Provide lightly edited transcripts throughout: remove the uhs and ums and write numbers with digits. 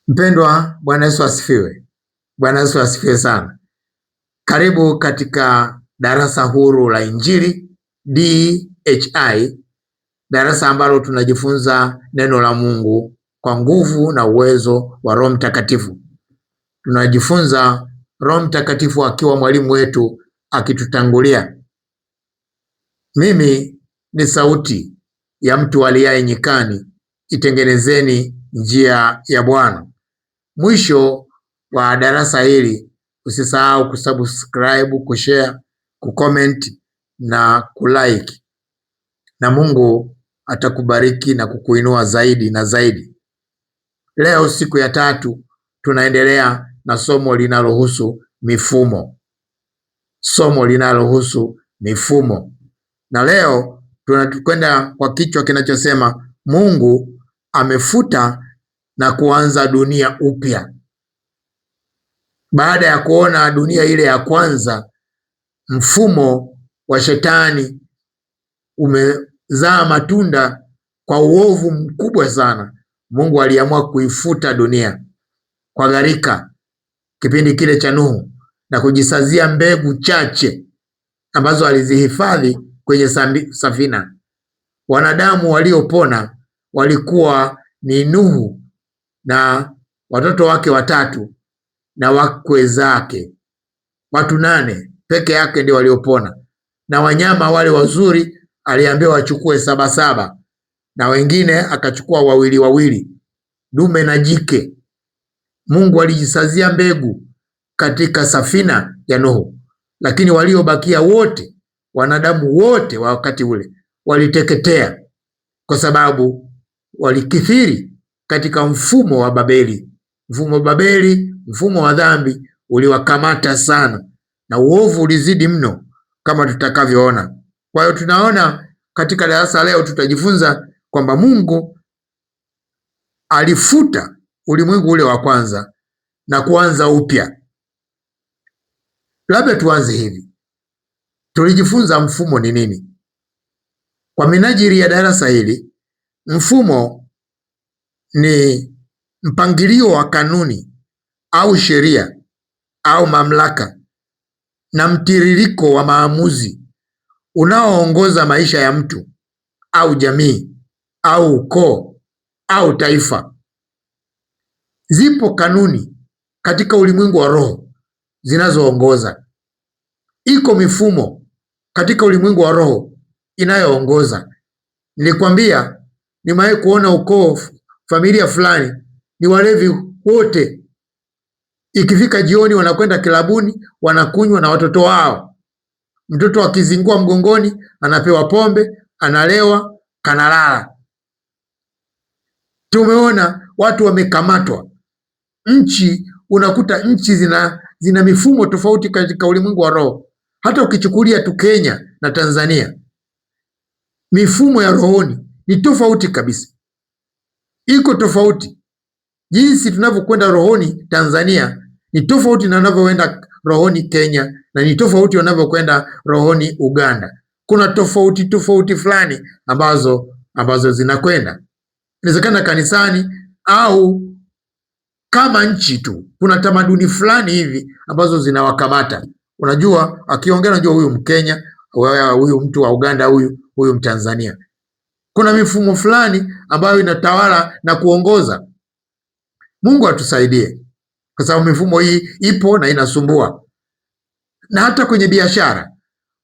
Mpendwa, Bwana Yesu asifiwe. Bwana Yesu asifiwe sana. Karibu katika darasa huru la Injili DHI, darasa ambalo tunajifunza neno la Mungu kwa nguvu na uwezo wa Roho Mtakatifu. Tunajifunza Roho Mtakatifu akiwa mwalimu wetu akitutangulia. Mimi ni sauti ya mtu aliaye nyikani, itengenezeni njia ya Bwana. Mwisho wa darasa hili usisahau kusubscribe, kushare, kucomment na kulike, na Mungu atakubariki na kukuinua zaidi na zaidi. Leo siku ya tatu tunaendelea na somo linalohusu mifumo. Somo linalohusu mifumo. Na leo tunakwenda kwa kichwa kinachosema Mungu amefuta na kuanza dunia upya. Baada ya kuona dunia ile ya kwanza, mfumo wa shetani umezaa matunda kwa uovu mkubwa sana, Mungu aliamua kuifuta dunia kwa gharika, kipindi kile cha Nuhu, na kujisazia mbegu chache ambazo alizihifadhi kwenye safina. Wanadamu waliopona walikuwa ni Nuhu na watoto wake watatu na wakwe zake. Watu 8 peke yake ndio waliopona, na wanyama wale wazuri aliambiwa wachukue 7 na wengine akachukua 2, dume na jike. Mungu alijisazia mbegu katika safina ya Nuhu, lakini waliobakia wote, wanadamu wote wa wakati ule, waliteketea kwa sababu walikithiri katika mfumo wa Babeli. Mfumo wa Babeli, mfumo wa dhambi uliwakamata sana na uovu ulizidi mno kama tutakavyoona. Kwa hiyo tunaona katika darasa leo tutajifunza kwamba Mungu alifuta ulimwengu ule wa kwanza na kuanza upya. Labda tuanze hivi. Tulijifunza mfumo ni nini? Kwa minajili ya darasa hili, mfumo ni mpangilio wa kanuni au sheria au mamlaka na mtiririko wa maamuzi unaoongoza maisha ya mtu au jamii au ukoo au taifa. Zipo kanuni katika ulimwengu wa roho zinazoongoza. Iko mifumo katika ulimwengu wa roho inayoongoza. Nilikwambia nimewahi kuona ukoo, familia fulani ni walevi wote. Ikifika jioni wanakwenda kilabuni, wanakunywa na watoto wao. Mtoto akizingua mgongoni anapewa pombe, analewa, kanalala. Tumeona watu wamekamatwa. Unakuta nchi zina mifumo tofauti katika ulimwengu wa roho. Hata ukichukulia tu Kenya na Tanzania, mifumo ya rohoni ni tofauti kabisa. Iko tofauti. Jinsi tunavyokwenda rohoni Tanzania ni tofauti na tunavyoenda rohoni Kenya, na ni tofauti wanavyokwenda rohoni Uganda. Kuna tofauti fulani ambazo zinakwenda. Inawezekana kanisani au kama nchi tu. Kuna tamaduni fulani hivi ambazo zinawakamata. Unajua akiongea, unajua huyu Mkenya, huyu mtu wa Uganda, huyu Mtanzania. Kuna mifumo fulani ambayo inatawala na kuongoza. Mungu atusaidie, kwa sababu mifumo hii ipo na inasumbua. Na hata kwenye biashara,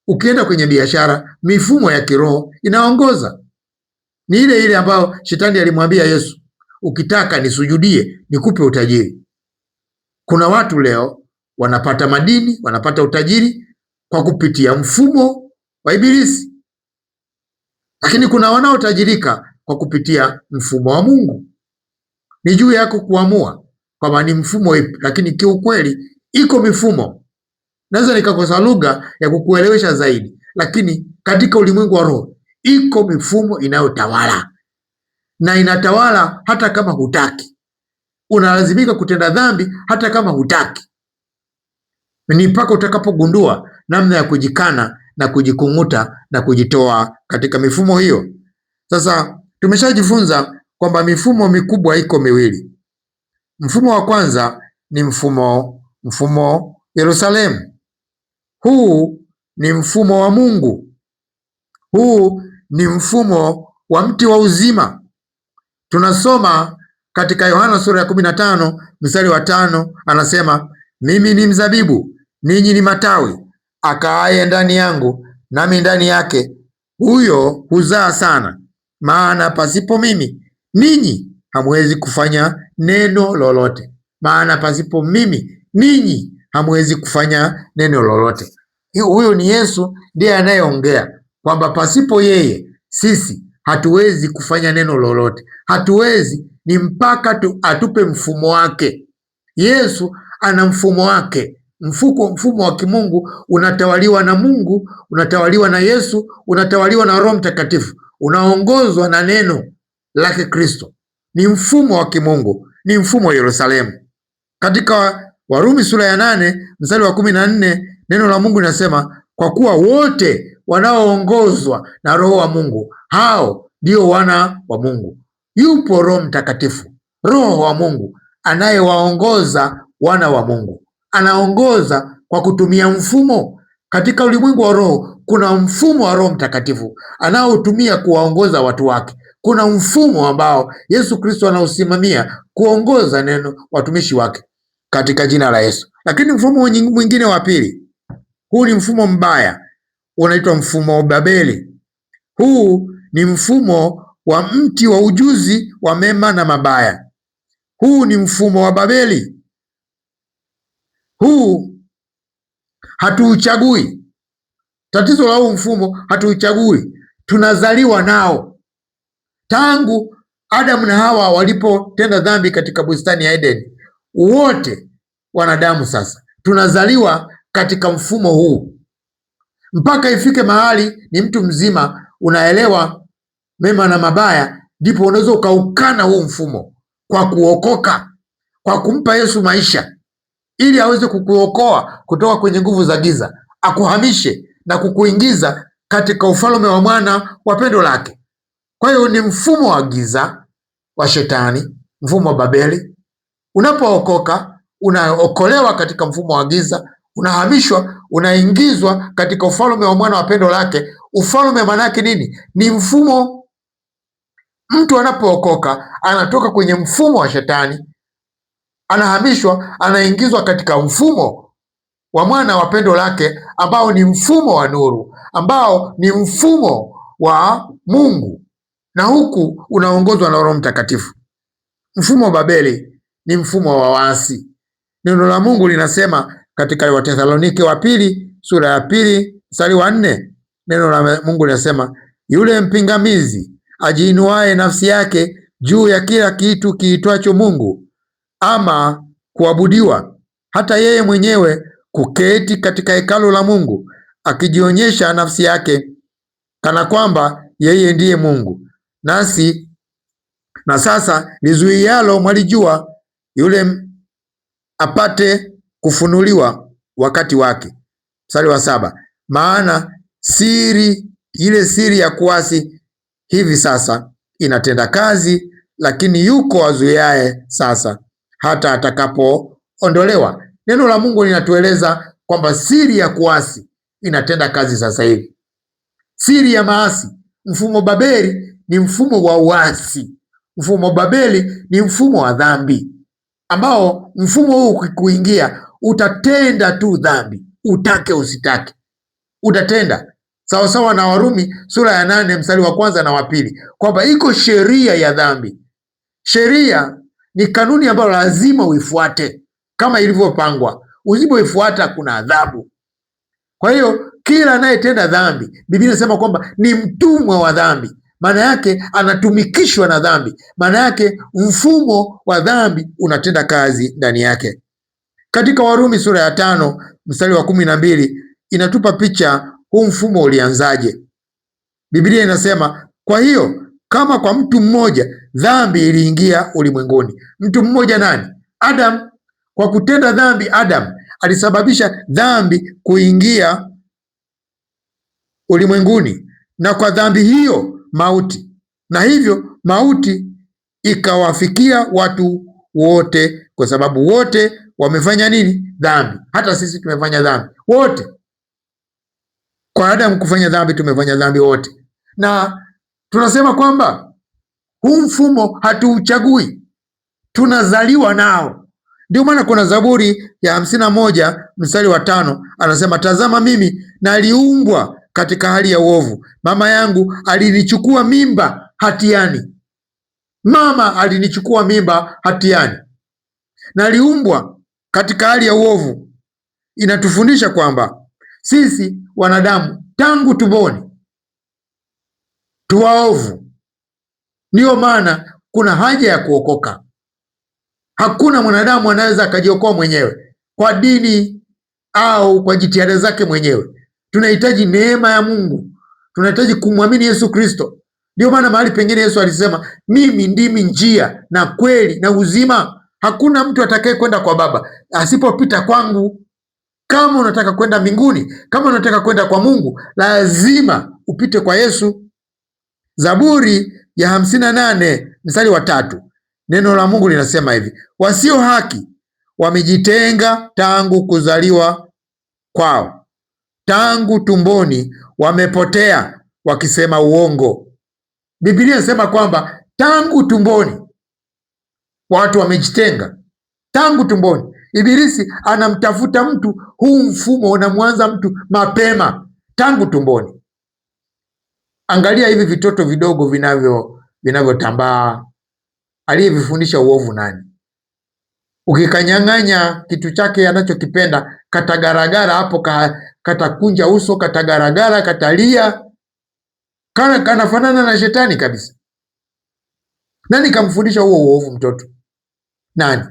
ukienda kwenye biashara, mifumo ya kiroho inaongoza. Ni ile ile ambayo shetani alimwambia Yesu, ukitaka nisujudie nikupe utajiri. Kuna watu leo wanapata madini, wanapata utajiri kwa kupitia mfumo wa Ibilisi. Lakini kuna wanaotajirika kwa kupitia mfumo wa Mungu. Ni juu yako kuamua kwamba ni mfumo ipi, lakini kiukweli iko mifumo. Naweza nikakosa lugha ya kukuelewesha zaidi, lakini katika ulimwengu wa roho iko mifumo inayotawala, na inatawala hata kama hutaki. Unalazimika kutenda dhambi hata kama hutaki. Ni mpaka utakapogundua namna ya kujikana na kujikung'uta na kujitoa katika mifumo hiyo. Sasa tumeshajifunza kwamba mifumo mikubwa iko miwili. Mfumo wa kwanza ni mfumo Yerusalemu. Huu ni mfumo wa Mungu. Huu ni mfumo wa mti wa uzima. Tunasoma katika Yohana sura ya 15 mstari wa 5, anasema mimi ni mzabibu, ninyi ni matawi, akaaye ndani yangu nami ndani yake, huyo huzaa sana, maana pasipo mimi ninyi hamwezi kufanya neno lolote. Maana pasipo mimi ninyi hamwezi kufanya neno lolote. Huyo ni Yesu ndiye anayeongea kwamba pasipo yeye sisi hatuwezi kufanya neno lolote. Hatuwezi, ni mpaka atupe mfumo wake. Yesu ana mfumo wake. Mfumo wa kimungu unatawaliwa na Mungu, unatawaliwa na Yesu, unatawaliwa na Roho Mtakatifu, unaongozwa na neno lake Kristo. Ni mfumo wa kimungu, ni mfumo wa Yerusalemu. Katika Warumi sura ya 8 mstari wa 14 neno la Mungu linasema, kwa kuwa wote wanaoongozwa na Roho wa Mungu hao ndio wana wa Mungu. Yupo Roho Mtakatifu, Roho wa Mungu anayewaongoza wana wa Mungu. Anaongoza kwa kutumia mfumo. Katika ulimwengu wa roho kuna mfumo wa Roho Mtakatifu anaotumia kuwaongoza watu wake. Kuna mfumo ambao Yesu Kristo anausimamia kuongoza neno watumishi wake katika jina la Yesu. Lakini mfumo mwingine wa pili, huu ni mfumo mbaya, unaitwa mfumo wa Babeli. Huu ni mfumo wa mti wa ujuzi wa mema na mabaya. Huu ni mfumo wa Babeli. Huu hatuuchagui. Tatizo la huu mfumo, hatuuchagui, tunazaliwa nao. Tangu Adamu na Hawa walipotenda dhambi katika bustani ya Edeni, wote wanadamu sasa tunazaliwa katika mfumo huu, mpaka ifike mahali ni mtu mzima unaelewa mema na mabaya, ndipo unaweza ukaukana huu mfumo kwa kuokoka, kwa kumpa Yesu maisha ili aweze kukuokoa kutoka kwenye nguvu za giza, akuhamishe na kukuingiza katika ufalme wa mwana wa pendo lake. Kwa hiyo ni mfumo wa giza wa Shetani, mfumo wa Babeli. Unapookoka unaokolewa katika mfumo wa giza, unahamishwa, unaingizwa katika ufalme wa mwana wa pendo lake. Ufalme maana yake nini? Ni mfumo. Mtu anapookoka anatoka kwenye mfumo wa Shetani, anahamishwa, anaingizwa katika mfumo wa mwana wa pendo lake, ambao ni mfumo wa nuru, ambao ni mfumo wa Mungu, na huku unaongozwa na Roho Mtakatifu. Mfumo wa Babeli ni mfumo wa waasi. Neno la Mungu linasema katika Wathesalonike wa pili sura ya 2 mstari wa 4, neno la Mungu linasema, yule mpingamizi ajiinuaye nafsi yake juu ya kila kitu kiitwacho Mungu ama kuabudiwa, hata yeye mwenyewe kuketi katika hekalu la Mungu, akijionyesha nafsi yake kana kwamba yeye ndiye Mungu. Na sasa lizuialo mwalijua, yule apate kufunuliwa wakati wake. Mstari wa 7, maana ile siri ya kuasi hivi sasa inatenda kazi, lakini yuko azuiaye sasa hata atakapoondolewa. Neno la Mungu linatueleza kwamba siri ya kuasi inatenda kazi sasa hivi. Siri ya maasi. Mfumo Babeli ni mfumo wa uasi. Mfumo Babeli ni mfumo wa dhambi, ambao mfumo huu kuingia utatenda tu dhambi, utake usitake, utatenda sawasawa na Warumi sura ya 8 mstari wa 1 na wa 2, kwamba iko sheria ya dhambi. Sheria ni kanuni ambayo lazima uifuate kama ilivyopangwa. Usipoifuata kuna adhabu. Kwa hiyo kila anayetenda dhambi, Biblia inasema kwamba ni mtumwa wa dhambi. Maana yake anatumikishwa na dhambi. Maana yake mfumo wa dhambi unatenda kazi ndani yake. Katika Warumi sura ya 5 mstari wa 12 inatupa picha huu mfumo ulianzaje. Biblia inasema, kwa hiyo kama kwa mtu mmoja dhambi iliingia ulimwenguni. Mtu mmoja nani? Adam. Kwa kutenda dhambi, Adam alisababisha dhambi kuingia ulimwenguni, na kwa dhambi hiyo mauti, na hivyo mauti ikawafikia watu wote, kwa sababu wote wamefanya nini? Dhambi. Hata sisi tumefanya dhambi wote. Kwa Adamu kufanya dhambi, tumefanya dhambi wote, na tunasema kwamba huu mfumo hatuuchagui, tunazaliwa nao. Ndio maana kuna Zaburi ya 51 mstari wa 5 anasema, tazama mimi naliumbwa katika hali ya uovu, mama yangu alinichukua mimba hatiani. Mama alinichukua mimba hatiani, naliumbwa katika hali ya uovu. Inatufundisha kwamba sisi wanadamu tangu tumboni tu waovu. Ndiyo maana kuna haja ya kuokoka. Hakuna mwanadamu anaweza akajiokoa mwenyewe kwa dini au kwa jitihada zake mwenyewe. Tunahitaji neema ya Mungu, tunahitaji kumwamini Yesu Kristo. Ndio maana mahali pengine Yesu alisema, mimi ndimi njia na kweli na uzima, hakuna mtu atakaye kwenda kwa Baba asipopita kwangu. Kama unataka kwenda mbinguni, kama unataka kwenda kwa Mungu, lazima upite kwa Yesu. Zaburi ya 58 mstari wa 3, neno la Mungu linasema hivi, wasio haki wamejitenga tangu kuzaliwa kwao, tangu tumboni wamepotea wakisema uongo. Biblia inasema kwamba tangu tumboni watu wamejitenga, tangu tumboni. Ibilisi anamtafuta mtu, huu mfumo unamwanza mtu mapema, tangu tumboni. Angalia hivi vitoto vidogo vinavyotambaa, aliyevifundisha uovu nani? Ukikanyang'anya kitu chake anachokipenda, katagaragara hapo, katakunja uso, katagaragara, katalia, kanafanana na shetani kabisa. Nani kamfundisha huo uovu mtoto? Nani?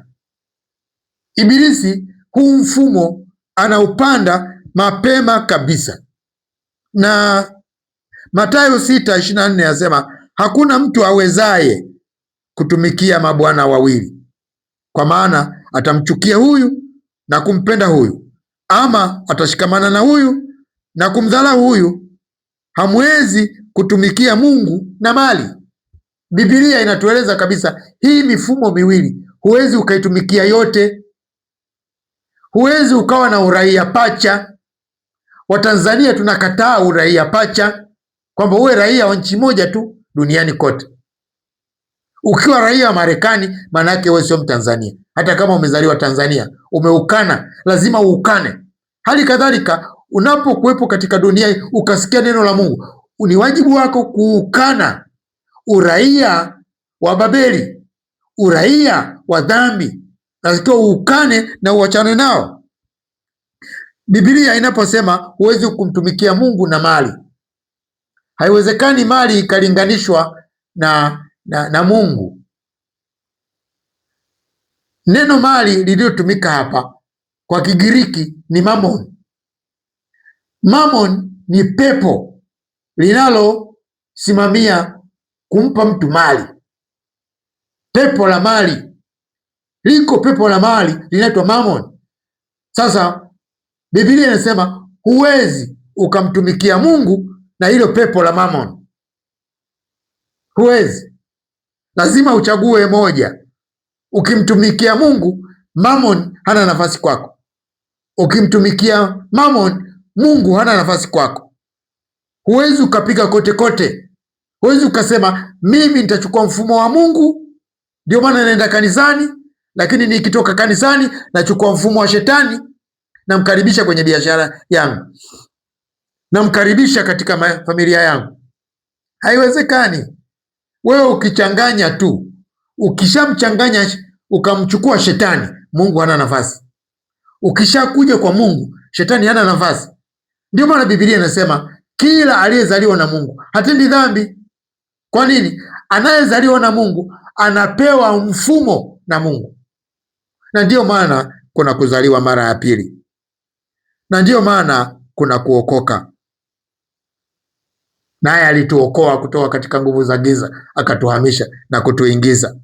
Ibilisi. Huu mfumo anaupanda mapema kabisa. Na Mathayo 6:24 yasema, hakuna mtu awezaye kutumikia mabwana wawili, kwa maana atamchukia huyu na kumpenda huyu, ama atashikamana na huyu na kumdharau huyu. Hamwezi kutumikia Mungu na mali. Biblia inatueleza kabisa hii mifumo miwili huwezi ukaitumikia yote. Huwezi ukawa na uraia pacha. Watanzania tunakataa uraia pacha, kwamba uwe raia wa nchi moja tu duniani kote. Ukiwa raia wa Marekani, maana yake wewe sio Mtanzania. Hata kama umezaliwa Tanzania, umeukana, lazima uukane. Hali kadhalika unapokuwepo katika dunia ukasikia neno la Mungu, ni wajibu wako kuukana uraia wa Babeli, uraia wa dhambi. Lazima uukane na uachane nao. Biblia inaposema huwezi kumtumikia Mungu na mali, haiwezekani mali ikalinganishwa na Mungu. Neno mali lililotumika hapa kwa Kigiriki ni mammon. Mammon ni pepo linalosimamia kumpa mtu mali. Pepo la mali, liko pepo la mali linaitwa mammon. Sasa Biblia inasema huwezi ukamtumikia Mungu na hilo pepo la mammon. Huwezi, lazima uchague moja. Ukimtumikia Mungu, mammon hana nafasi kwako. Ukimtumikia mammon, Mungu hana nafasi kwako. Huwezi ukapiga kote kote. Huwezi ukasema mimi nitachukua mfumo wa Mungu, ndio maana naenda kanisani, lakini nikitoka kanisani nachukua mfumo wa shetani, namkaribisha kwenye biashara yangu, namkaribisha katika familia yangu. Haiwezekani. Wewe ukichanganya tu, ukishamchanganya ukamchukua shetani, Mungu hana nafasi. Ukishakuja kwa Mungu, shetani hana nafasi. Ndio maana Biblia inasema kila aliyezaliwa na Mungu hatendi dhambi. Kwa nini? Anayezaliwa na Mungu anapewa mfumo na Mungu, na ndiyo maana kuna kuzaliwa mara ya pili, na ndiyo maana kuna kuokoka. Naye alituokoa kutoka katika nguvu za giza, akatuhamisha na kutuingiza.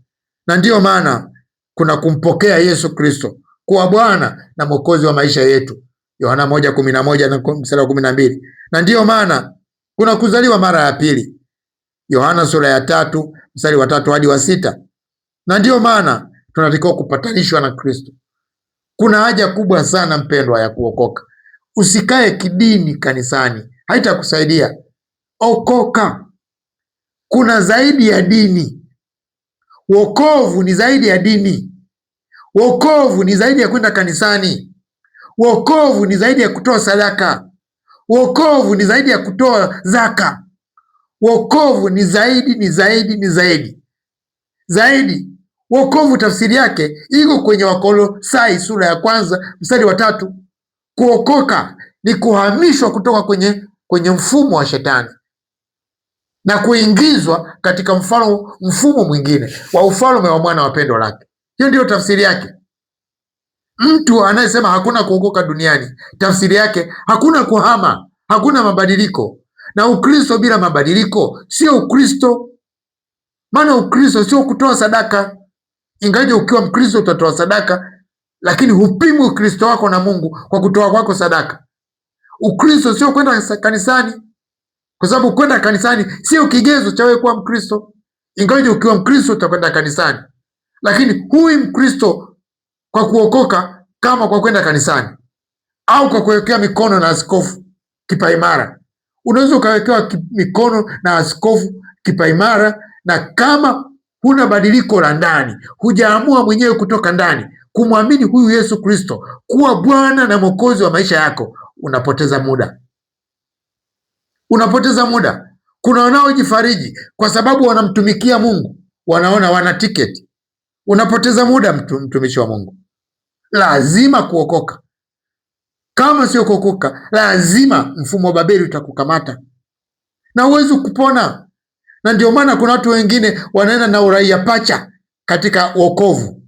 Na ndiyo maana kuna kumpokea Yesu Kristo kuwa Bwana na Mwokozi wa maisha yetu, Yohana 1:11 na mstari wa 12. Na ndiyo maana kuna kuzaliwa mara ya pili, Yohana sura ya 3 mstari wa 3 hadi wa 6. Na ndiyo maana tunatakiwa kupatanishwa na Kristo. Kuna haja kubwa sana mpendwa ya kuokoka. Usikae kidini kanisani, haitakusaidia. Okoka. Kuna zaidi ya dini. Wokovu ni zaidi ya dini. Wokovu ni zaidi ya kwenda kanisani. Wokovu ni zaidi ya kutoa sadaka. Wokovu ni zaidi ya kutoa zaka. Wokovu ni zaidi. Wokovu tafsiri yake iko kwenye Wakolosai sura ya 1 mstari wa 3. Kuokoka ni kuhamishwa kutoka kwenye mfumo wa shetani na kuingizwa katika mfumo mwingine wa ufalme wa mwana wa pendo lake. Hiyo ndiyo tafsiri yake. Mtu anayesema hakuna kuokoka duniani, tafsiri yake hakuna kuhama, hakuna mabadiliko. Na Ukristo bila mabadiliko sio Ukristo. Maana Ukristo sio kutoa sadaka. Ingaje ukiwa Mkristo utatoa sadaka, lakini hupimwi Ukristo wako na Mungu kwa kutoa kwako sadaka. Ukristo sio kwenda kanisani, kwa sababu kwenda kanisani sio kigezo cha wewe kuwa Mkristo. Ingaje ukiwa Mkristo utakwenda kanisani, lakini hui Mkristo kwa kuokoka kama kwa kwenda kanisani au kwa kuwekea mikono na askofu kipaimara. Unaweza ukawekewa mikono na askofu kipaimara, na kama huna badiliko la ndani, hujaamua mwenyewe kutoka ndani kumwamini huyu Yesu Kristo kuwa Bwana na Mwokozi wa maisha yako, unapoteza muda. Kuna wanaojifariji kwa sababu wanamtumikia Mungu, wanaona wana tiketi. Unapoteza muda, mtumishi wa Mungu. Lazima kuokoka. Kama sio kuokoka, lazima mfumo wa Babeli utakukamata na huwezi kupona. Na ndio maana kuna watu wengine wanaenda na uraia pacha katika wokovu.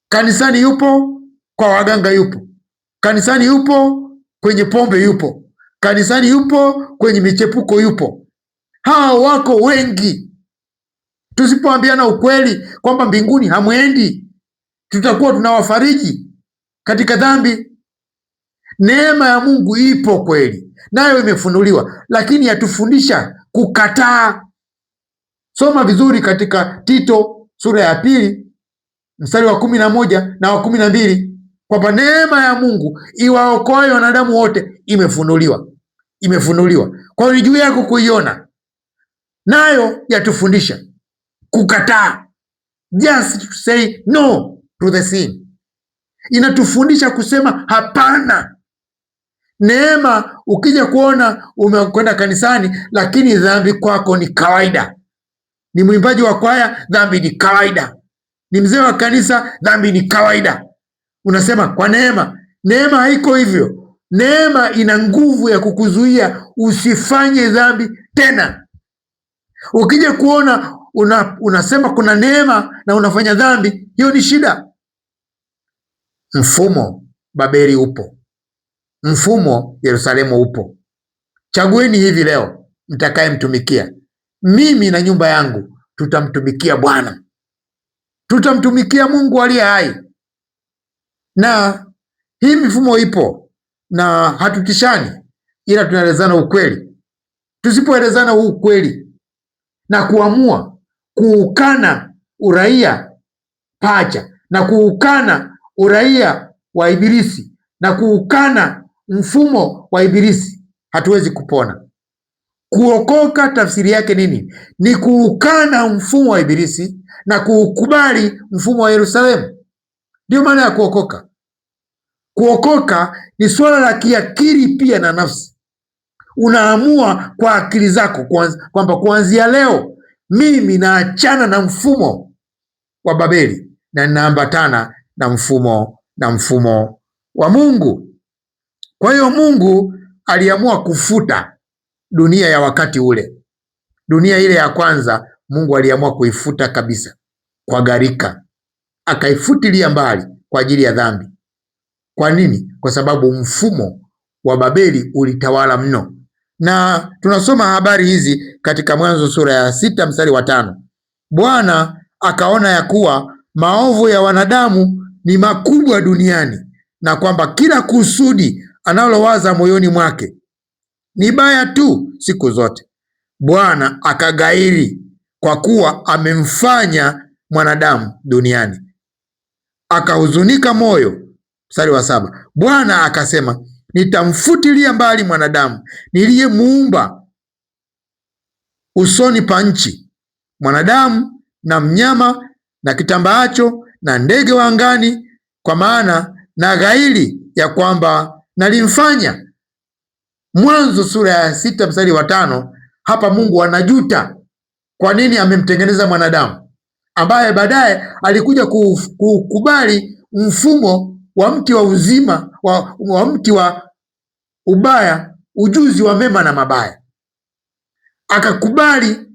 Kanisani yupo, kwa waganga yupo. Kanisani yupo, kwenye pombe yupo. Kanisani yupo, kwenye michepuko yupo. Hawa wako wengi. Tusipoambiana ukweli kwamba mbinguni hamwendi, tutakuwa tunawafariji katika dhambi. Neema ya Mungu ipo kweli, nayo imefunuliwa, lakini yatufundisha kukataa. Soma vizuri katika Tito sura ya 2 mstari wa 11 na wa 12 kwamba neema ya Mungu iwaokoe wanadamu wote imefunuliwa. Kwa hiyo ni juu yako kuiona, nayo yatufundisha kukataa. Just to say no to the sin. Inatufundisha kusema hapana. Neema, ukija kuona umekwenda kanisani lakini dhambi kwako ni kawaida, ni mwimbaji wa kwaya, dhambi ni kawaida, ni mzee wa kanisa, dhambi ni kawaida, unasema kwa neema. Neema haiko hivyo. Neema ina nguvu ya kukuzuia usifanye dhambi tena. Ukija kuona unasema kuna neema na unafanya dhambi, hiyo ni shida. Mfumo Babeli upo, mfumo Yerusalemu upo. Chagueni hivi leo mtakaye mtumikia. Mimi na nyumba yangu tutamtumikia Bwana, tutamtumikia Mungu aliye hai. Na hii mifumo ipo na hatutishani, ila tunaelezana ukweli. Tusipoelezana huu ukweli na kuamua kuukana uraia pacha na kuukana uraia wa Ibilisi na kuukana mfumo wa Ibilisi, hatuwezi kupona. Kuokoka tafsiri yake nini? Ni kuukana mfumo wa Ibilisi na kuukubali mfumo wa Yerusalemu. Ndio maana ya kuokoka. Kuokoka ni swala la kiakili pia na nafsi. Unaamua kwa akili zako kwamba kuanzia leo mimi naachana na mfumo wa Babeli na ninaambatana na mfumo wa Mungu. Kwa hiyo Mungu aliamua kufuta dunia ya wakati ule. Dunia ile ya kwanza Mungu aliamua kuifuta kabisa kwa gharika, akaifutilia mbali kwa ajili ya dhambi. Kwa nini? Kwa sababu mfumo wa Babeli ulitawala mno. Na tunasoma habari hizi katika Mwanzo sura ya 6 mstari wa 5. Bwana akaona ya kuwa maovu ya wanadamu ni makubwa duniani, na kwamba kila kusudi analowaza moyoni mwake ni baya tu siku zote. Bwana akagairi kwa kuwa amemfanya mwanadamu duniani akahuzunika moyo. Mstari wa 7, Bwana akasema, nitamfutilia mbali mwanadamu niliyemuumba usoni pa nchi, mwanadamu na mnyama na kitambaacho na ndege wa angani, kwa maana na ghairi ya kwamba nalimfanya. Mwanzo sura ya 6 mstari wa 5. Hapa Mungu anajuta kwa nini amemtengeneza mwanadamu ambaye baadaye alikuja kukubali mfumo wa mti wa uzima wa mti wa ubaya, ujuzi wa mema na mabaya, akakubali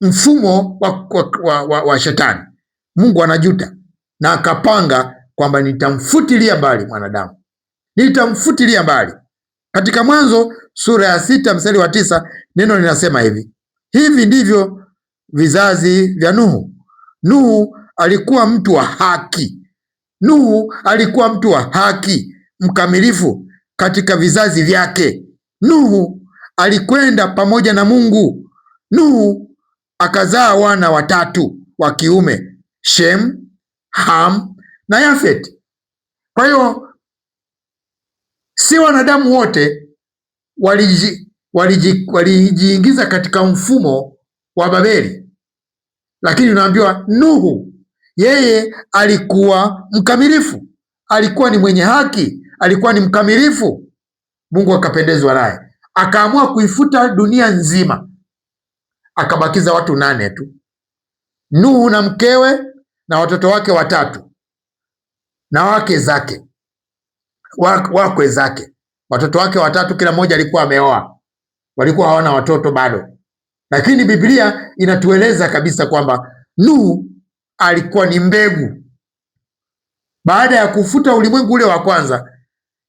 mfumo wa Shetani. Mungu anajuta na akapanga kwamba nitamfutilia mbali mwanadamu, nitamfutilia mbali. Katika Mwanzo sura ya 6 mstari wa 9 neno linasema hivi: hivi ndivyo vizazi vya Nuhu. Nuhu alikuwa mtu wa haki. Nuhu alikuwa mtu wa haki mkamilifu katika vizazi vyake. Nuhu alikwenda pamoja na Mungu. Nuhu akazaa wana watatu wa kiume, Shem, Ham na Yafet. Kwa hiyo si wanadamu wote walijiingiza katika mfumo wa Babeli, lakini unaambiwa Nuhu yeye alikuwa mkamilifu, alikuwa ni mwenye haki, alikuwa ni mkamilifu. Mungu akapendezwa naye, akaamua kuifuta dunia nzima, akabakiza watu 8 tu, Nuhu na mkewe na watoto wake watatu na wakwe zake. Watoto wake watatu, kila mmoja alikuwa ameoa, walikuwa hawana watoto bado, lakini Biblia inatueleza kabisa kwamba Nuhu alikuwa ni mbegu. Baada ya kufuta ulimwengu ule wa kwanza,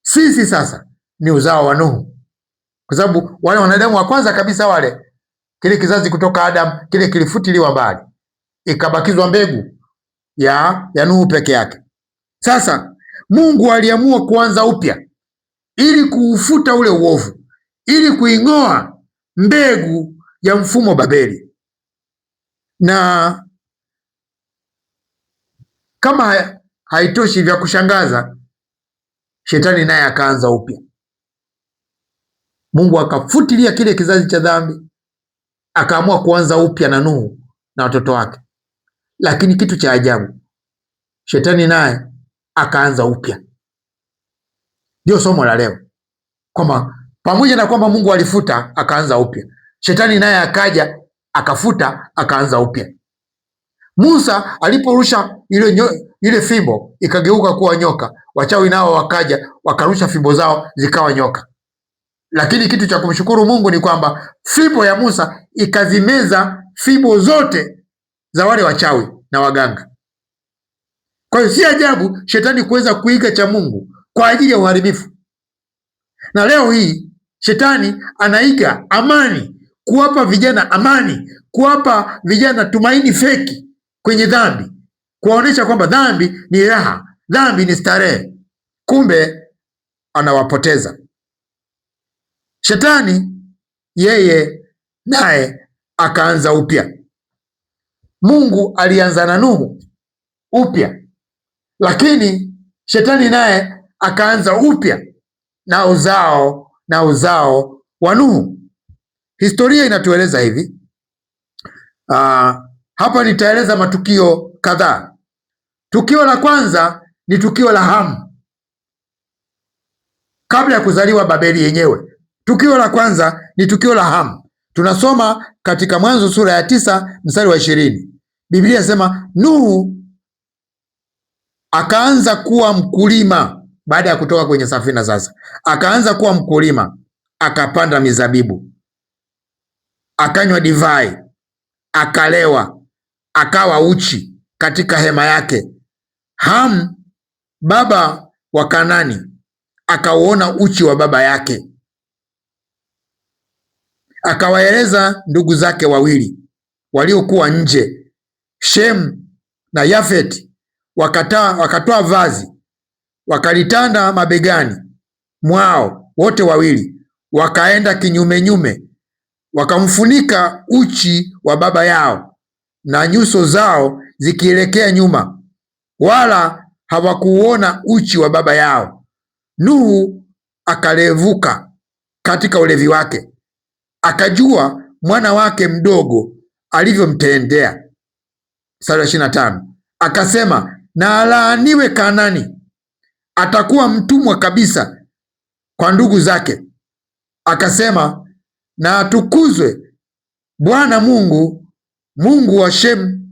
sisi sasa ni uzao wa Nuhu, kwa sababu wale wanadamu wa kwanza kabisa wale, kile kizazi kutoka Adam kile kilifutiliwa mbali, ikabakizwa mbegu ya Nuhu peke yake. Sasa Mungu aliamua kuanza upya ili kuufuta ule uovu, ili kuing'oa mbegu ya mfumo Babeli. Na kama haitoshi, vya kushangaza, Shetani naye akaanza upya. Mungu akafutilia kile kizazi cha dhambi, akaamua kuanza upya na Nuhu na watoto wake. Lakini kitu cha ajabu, Shetani naye akaanza upya. Ndio somo la leo, kwamba pamoja na kwamba Mungu alifuta akaanza upya, Shetani naye akaja akafuta akaanza upya. Musa aliporusha ile fimbo ikageuka kuwa nyoka, wachawi nao wakaja wakarusha fimbo zao zikawa nyoka. Lakini kitu cha kumshukuru Mungu ni kwamba fimbo ya Musa ikazimeza fimbo zote za wale wachawi na waganga. Kwa hiyo si ajabu Shetani kuweza kuiga cha Mungu kwa ajili ya uharibifu. Na leo hii Shetani anaiga amani, kuwapa vijana amani, kuwapa vijana tumaini feki kwenye dhambi, kuwaonyesha kwamba dhambi ni raha, dhambi ni starehe. Kumbe anawapoteza. Shetani yeye naye akaanza upya. Mungu alianza na Nuhu upya, lakini Shetani naye akaanza upya na uzao wa Nuhu. Historia inatueleza hivi. Hapa nitaeleza matukio kadhaa. Tukio la kwanza ni tukio la Hamu, kabla ya kuzaliwa Babeli yenyewe. Tukio la kwanza ni tukio la Hamu. Tunasoma katika Mwanzo sura ya 9 mstari wa 20. Biblia inasema Nuhu akaanza kuwa mkulima baada ya kutoka kwenye safina. Sasa akaanza kuwa mkulima, akapanda mizabibu, akanywa divai, akalewa, akawa uchi katika hema yake. Hamu baba wa Kanani akauona uchi wa baba yake, akawaeleza ndugu zake wawili waliokuwa nje, Shem na Yafet. Wakatoa vazi wakalitanda mabegani mwao wote wawili, wakaenda kinyume, wakamfunika uchi wa baba yao na nyuso zao zikielekea nyuma, wala hawakuona uchi wa baba yao. Nuhu akalevuka katika ulevi wake, akajua mwana wake mdogo alivyomtendea. Mstari wa 25, akasema, na alaaniwe Kanaani, atakuwa mtumwa kabisa kwa ndugu zake. Akasema, na atukuzwe Bwana Mungu, Mungu wa Shemu,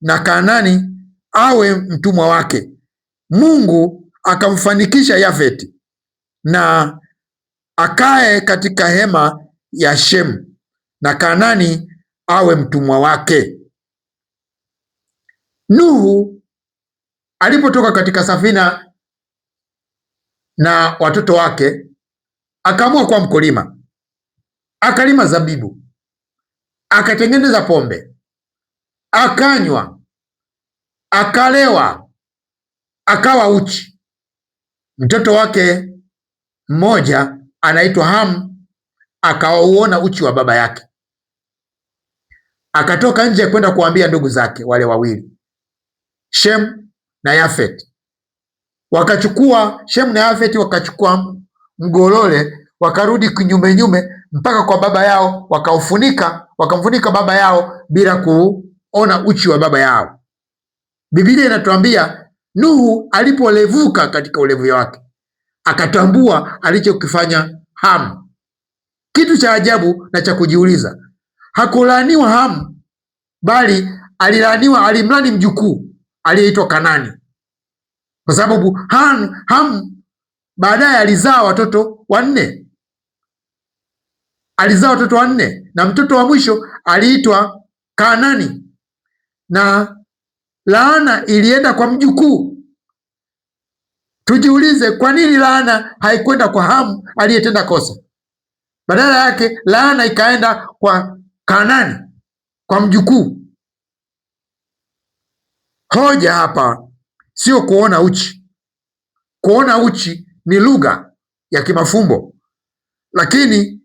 na Kanaani awe mtumwa wake. Mungu akamfanikisha Yafeti na akae katika hema ya Shemu, na Kanaani awe mtumwa wake. Nuhu alipotoka katika safina na watoto wake, akaamua kuwa mkulima. Akalima zabibu, akatengeneza pombe, akanywa, akalewa, akawa uchi. Mtoto wake mmoja anaitwa Hamu akauona uchi wa baba yake, akatoka nje kwenda kuambia ndugu zake wale wawili, Shem na Yafet. Shem na Yafet wakachukua mgolole, wakarudi kinyumenyume mpaka kwa baba yao, wakamfunika baba yao bila kuona uchi wa baba yao. Biblia inatuambia Nuhu alipolevuka katika ulevi wake, akatambua alichokifanya Hamu. Kitu cha ajabu na cha kujiuliza, hakulaaniwa Hamu, bali alimlani mjukuu aliyeitwa Kanani, kwa sababu Hamu baadaye alizaa watoto wanne. Na mtoto wa mwisho aliitwa Kanani, na laana ilienda kwa mjukuu. Tujiulize, kwa nini laana haikwenda kwa Hamu aliyetenda kosa? Badala yake laana ikaenda kwa Kanani, kwa mjukuu. Hoja hapa sio kuona uchi. Kuona uchi ni lugha ya kimafumbo, lakini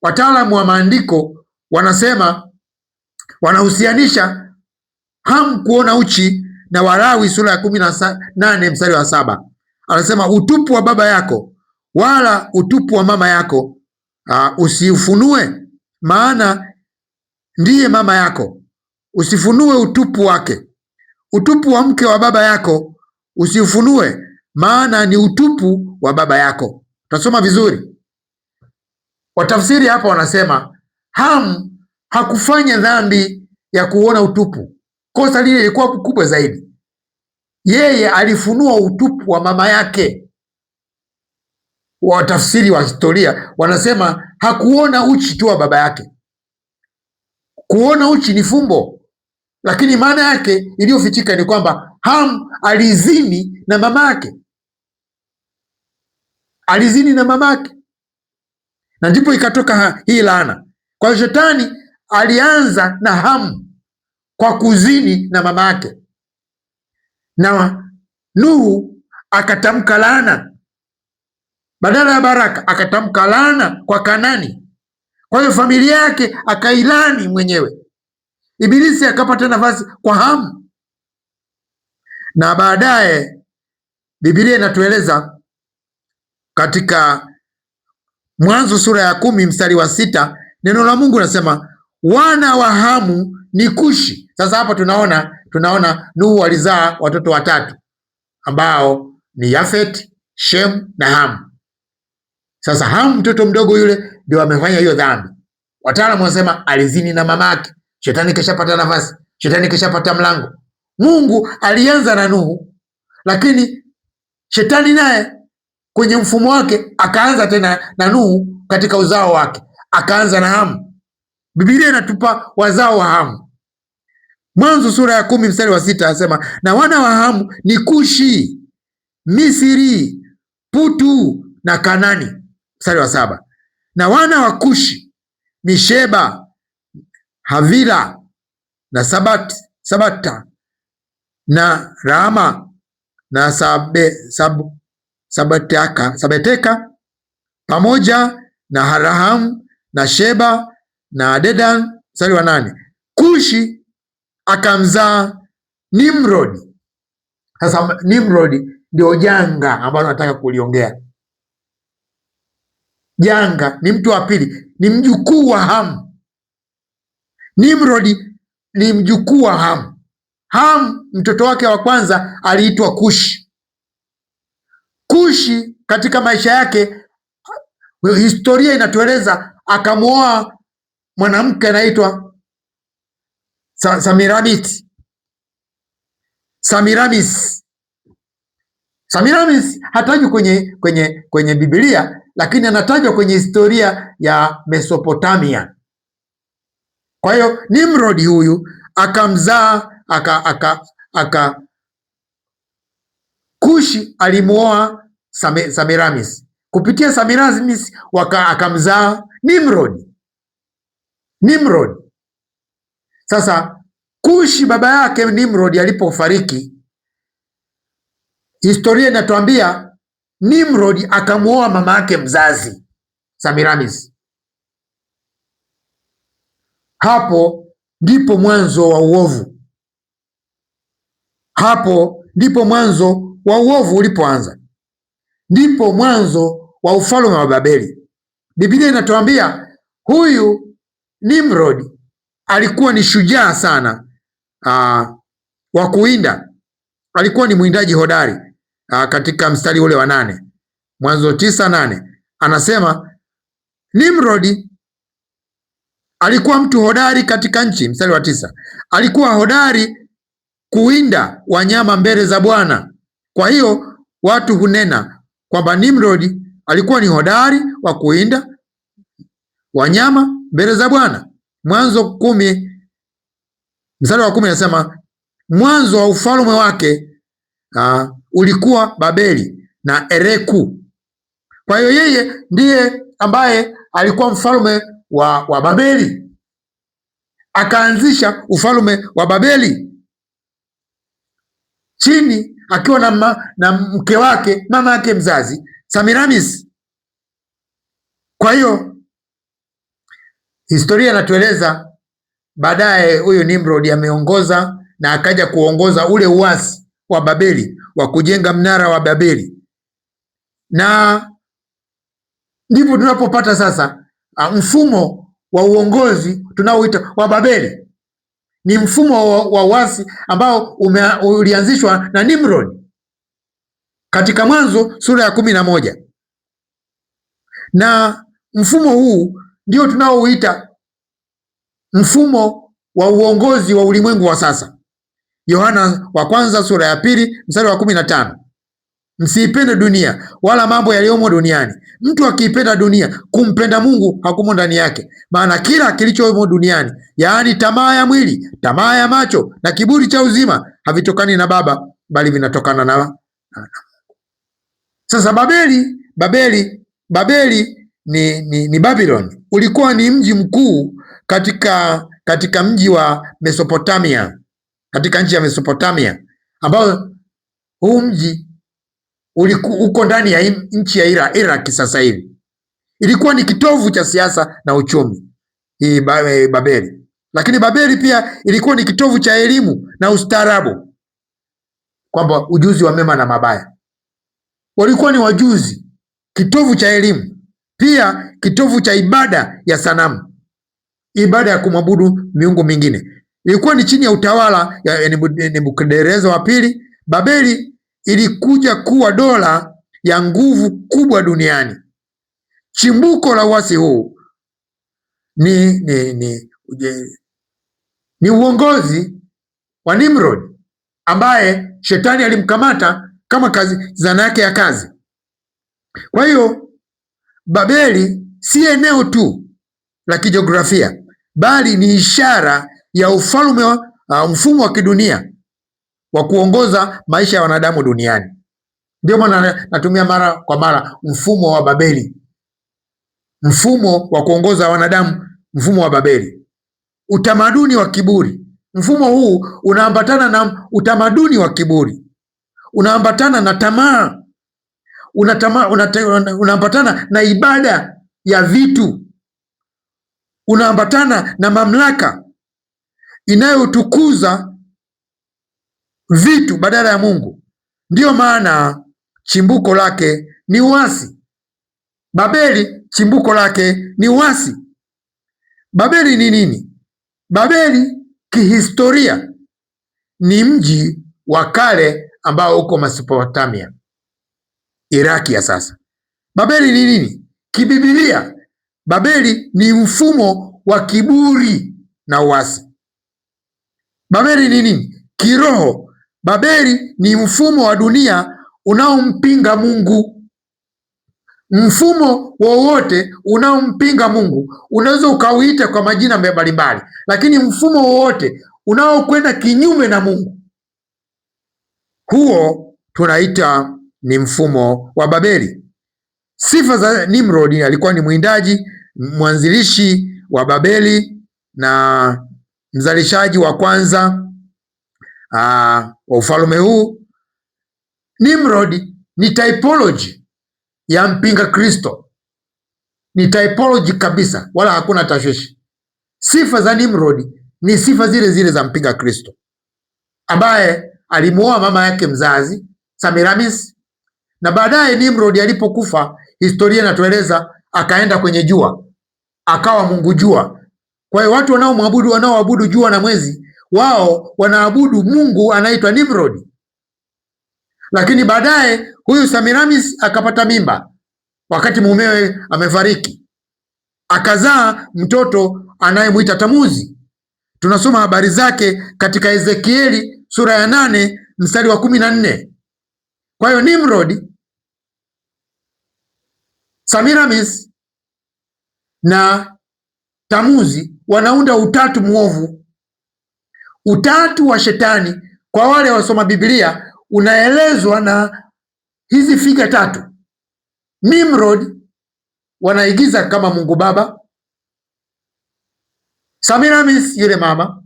wataalamu wa maandiko wanasema, wanahusianisha Hamu kuona uchi na Walawi sura ya 18 mstari wa 7. Anasema, utupu wa baba yako wala utupu wa mama yako usiufunue, maana ndiye mama yako. Usifunue utupu wake. Utupu wa mke wa baba yako usiufunue, maana ni utupu wa baba yako. Tutasoma vizuri. Watafsiri hapa wanasema Hamu hakufanya dhambi ya kuona utupu. Kosa lile lilikuwa kubwa zaidi. Yeye alifunua utupu wa mama yake. Watafsiri wa historia wanasema hakuona uchi tu wa baba yake. Kuona uchi ni fumbo, lakini maana yake iliyofichika ni kwamba Hamu alizini na mama yake. Na ndipo ikatoka hii laana. Kwa hiyo shetani alianza na Hamu kwa kuzini na mama yake, na Nuhu akatamka laana badala ya baraka, akatamka laana kwa Kanani. Kwa hiyo familia yake akailani mwenyewe. Ibilisi akapata nafasi kwa Hamu, na baadaye Biblia inatueleza katika Mwanzo sura ya 10 mstari wa 6, neno la Mungu nasema wana wa Hamu ni Kushi. Sasa hapa tunaona Nuhu alizaa watoto watatu ambao ni Yafet, Shem na Hamu. Sasa Hamu mtoto mdogo yule ndio amefanya hiyo dhambi. Wataalamu wanasema alizini na mamake. Shetani kishapata nafasi, shetani kishapata mlango. Mungu alianza na Nuhu, lakini shetani naye kwenye mfumo wake akaanza tena na Nuhu katika uzao wake, akaanza na Hamu. Biblia inatupa wazao wa Hamu. Mwanzo sura ya 10 mstari wa 6 anasema, na wana wa Hamu ni Kushi, Misri, Putu na Kanani. Mstari wa 7, na wana wa Kushi ni Sheba, Havila na Sabata na Rama na Sabeteka pamoja na Harahamu na Sheba na Dedan. Mstari wa 8, Kushi akamzaa Nimrodi Sasa Nimrod ndio janga ambalo nataka kuliongea. Janga ni mtu wa pili, ni mjukuu wa Hamu. Nimrod ni mjukuu wa Hamu. Hamu mtoto wake wa kwanza aliitwa Kushi. Kushi katika maisha yake, historia inatueleza akamwoa mwanamke anaitwa Samiramis. Samiramis hatajwi kwenye Biblia, lakini anatajwa kwenye historia ya Mesopotamia. Kwa hiyo Nimrod huyu akamzaa Kushi alimuoa Samiramis. Kupitia Samiramis akamzaa Nimrod. Sasa Kushi baba yake Nimrod alipofariki, historia inatuambia Nimrod akamuoa mama yake mzazi Samiramis. Hapo ndipo mwanzo wa uovu. Hapo ndipo mwanzo wa uovu ulipoanza. Ndipo mwanzo wa ufalme wa Babeli. Biblia inatuambia huyu Nimrod alikuwa ni shujaa sana wa kuwinda. Alikuwa ni mwindaji hodari. Katika mstari ule wa 8, Mwanzo 9:8 anasema Nimrod alikuwa mtu hodari katika nchi. Mstari wa 9, alikuwa hodari kuwinda wanyama mbele za Bwana. Kwa hiyo watu hunena kwamba Nimrod alikuwa ni hodari wa kuwinda wanyama mbele za Bwana. Mwanzo 10 mstari wa 10 anasema mwanzo wa ufalme wake ulikuwa Babeli na Ereku. Kwa hiyo yeye ndiye ambaye alikuwa mfalme wa Babeli, akaanzisha ufalme wa Babeli chini akiwa na mke wake, mama yake mzazi Samiramis. Kwa hiyo historia inatueleza baadaye huyu Nimrod ameongoza na akaja kuongoza ule uasi wa Babeli wa kujenga mnara wa Babeli, na ndipo tunapopata sasa mfumo wa uongozi tunaoita wa Babeli. Ni mfumo wa uasi ambao ulianzishwa na Nimrod katika Mwanzo sura ya 11, na mfumo huu ndio tunaouita mfumo wa uongozi wa ulimwengu wa sasa. Yohana wa kwanza sura ya 2 mstari wa 15, msiipende dunia wala mambo yaliyomo duniani. Mtu akiipenda dunia, kumpenda Mungu hakumo ndani yake. Maana kila kilichomo duniani, yaani tamaa ya mwili, tamaa ya macho na kiburi cha uzima, havitokani na Baba, bali vinatokana na sasa Babeli ni Babylon. Ulikuwa ni mji mkuu katika mji wa Mesopotamia, katika nchi ya Mesopotamia, ambao huu mji uko ndani ya nchi ya Iraq sasa hivi. Ilikuwa ni kitovu cha siasa na uchumi hii Babeli, lakini Babeli pia ilikuwa ni kitovu cha elimu na ustaarabu, kwamba ujuzi wa mema na mabaya. Walikuwa ni wajuzi, kitovu cha elimu, pia kitovu cha ibada ya sanamu, ibada ya kumwabudu miungu mingine. Ilikuwa ni chini ya utawala ya Nebukadneza wa pili. Babeli ilikuja kuwa dola ya nguvu kubwa duniani. Chimbuko la uasi huu ni uongozi wa Nimrod, ambaye shetani alimkamata kama zana yake ya kazi. Kwa hiyo Babeli si eneo tu la kijiografia, bali ni ishara ya ufalme mfumo wa kidunia wa kuongoza maisha ya wanadamu duniani. Ndio maana natumia mara kwa mara mfumo wa Babeli, mfumo wa kuongoza wanadamu, mfumo wa Babeli. Utamaduni wa kiburi. Mfumo huu unaambatana na utamaduni wa kiburi, unaambatana na tamaa, unaambatana na ibada ya vitu, unaambatana na mamlaka inayotukuza vitu badala ya Mungu. Ndiyo maana chimbuko lake ni uasi. Babeli chimbuko lake ni uasi. Babeli ni nini? Babeli kihistoria ni mji wa kale ambao uko Mesopotamia, Iraki ya sasa. Babeli ni nini? Kibibilia, Babeli ni mfumo wa kiburi na uasi. Babeli ni nini? Kiroho, Babeli ni mfumo wa dunia unaompinga Mungu. Mfumo wowote unaompinga Mungu unaweza ukauita kwa majina mbalimbali, lakini mfumo wowote unaokwenda kinyume na Mungu, huo tunaita ni mfumo wa Babeli. Sifa za Nimrod: alikuwa ni mwindaji, mwanzilishi wa Babeli na mzalishaji wa kwanza wa ufalme huu. Nimrod ni typology ya mpinga Kristo, ni typology kabisa, wala hakuna tashwishi. Sifa za Nimrod ni sifa zile zile za mpinga Kristo, ambaye alimuoa mama yake mzazi Semiramis, na baadaye Nimrod alipokufa, historia inatueleza akaenda kwenye jua, akawa mungu jua. Kwa hiyo watu wanaoabudu jua na mwezi, wao wanaabudu mungu anaitwa Nimrod. Lakini baadaye huyu Semiramis akapata mimba wakati mumewe amefariki, akazaa mtoto anayemwita Tamuzi. Tunasoma habari zake katika Ezekieli sura ya 8 mstari wa 14. Kwa hiyo Nimrod, Semiramis na Tamuzi wanaunda utatu mwovu. Utatu wa shetani kwa wale wasoma Biblia unaelezwa na hizi figa tatu. Nimrod wanaigiza kama Mungu Baba, Semiramis yule mama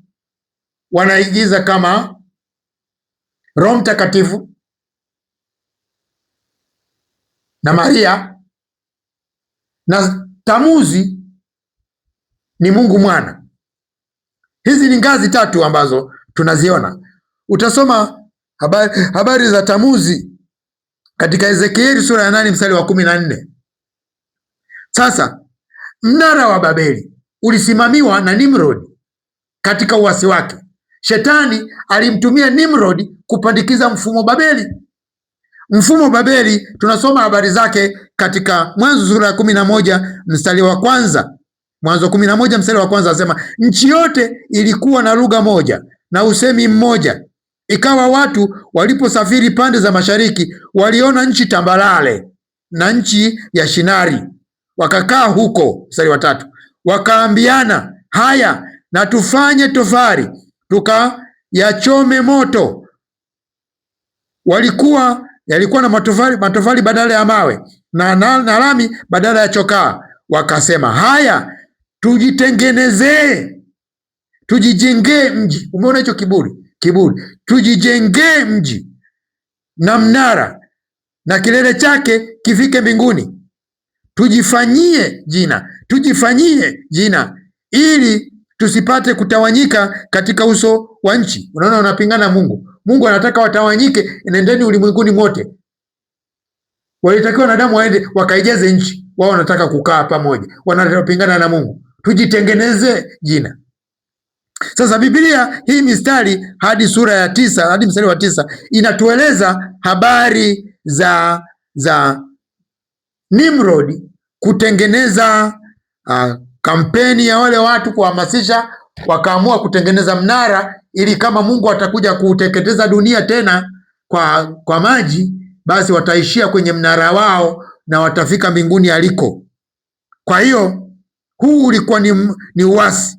wanaigiza kama Roho Mtakatifu na Maria, na Tamuzi ni Mungu Mwana. Hizi ni ngazi tatu ambazo tunaziona. Utasoma habari za Tamuzi katika Ezekieli sura ya 8 mstari wa 14. Sasa mnara wa Babeli ulisimamiwa na Nimrod katika uasi wake. Shetani alimtumia Nimrod kupandikiza mfumo Babeli. Mfumo Babeli tunasoma habari zake katika Mwanzo sura ya 11 mstari wa kwanza. Mwanzo 11 mstari wa kwanza asema, nchi yote ilikuwa na lugha moja na usemi mmoja. Ikawa watu waliposafiri pande za mashariki, waliona nchi tambalale na nchi ya Shinari, wakakaa huko. Mstari wa 3, wakaambiana, haya na tufanye tofari tukayachome moto. Yalikuwa na matofali badala ya mawe na lami badala ya chokaa. Wakasema, haya tujitengenezee, tujijengee mji. Umeona hicho kiburi? Tujijengee mji na mnara, na kilele chake kifike mbinguni. Tujifanyie jina, ili tusipate kutawanyika katika uso wa nchi. Unaona, unapingana Mungu. Mungu anataka watawanyike, nendeni ulimwenguni mote. Walitakiwa wanadamu waende wakaijaze nchi, wao wanataka kukaa pamoja, wanapingana na Mungu. Tujitengeneze jina. Sasa Biblia hii mistari hadi sura ya 9 hadi mstari wa 9 inatueleza habari za Nimrod kutengeneza kampeni ya wale watu kuhamasisha, wakaamua kutengeneza mnara ili kama Mungu atakuja kuteketeza dunia tena kwa maji, basi wataishia kwenye mnara wao na watafika mbinguni aliko. Kwa hiyo huu ulikuwa ni uasi.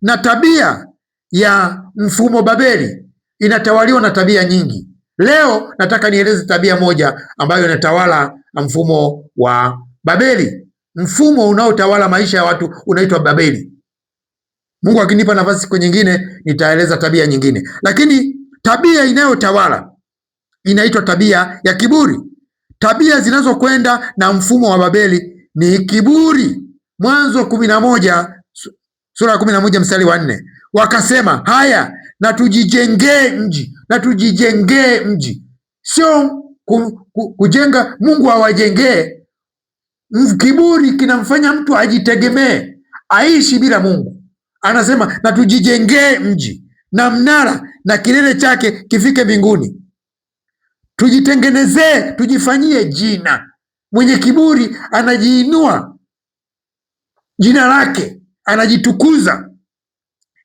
Na tabia ya mfumo Babeli inatawaliwa na tabia nyingi. Leo nataka nieleze tabia moja ambayo inatawala mfumo wa Babeli. Mfumo unaotawala maisha ya watu unaitwa Babeli. Mungu akinipa nafasi siku nyingine nitaeleza tabia nyingine, lakini tabia inayotawala inaitwa tabia ya kiburi. Tabia zinazokwenda na mfumo wa Babeli ni kiburi. Mwanzo 11 sura ya 11 mstari wa 4, wakasema, haya na tujijengee mji, sio kujenga Mungu awajengee. Kiburi kinamfanya mtu ajitegemee, aishi bila Mungu. Anasema na tujijengee mji na mnara na kilele chake kifike mbinguni, tujitengenezee, tujifanyie jina. Mwenye kiburi anajiinua jina lake, anajitukuza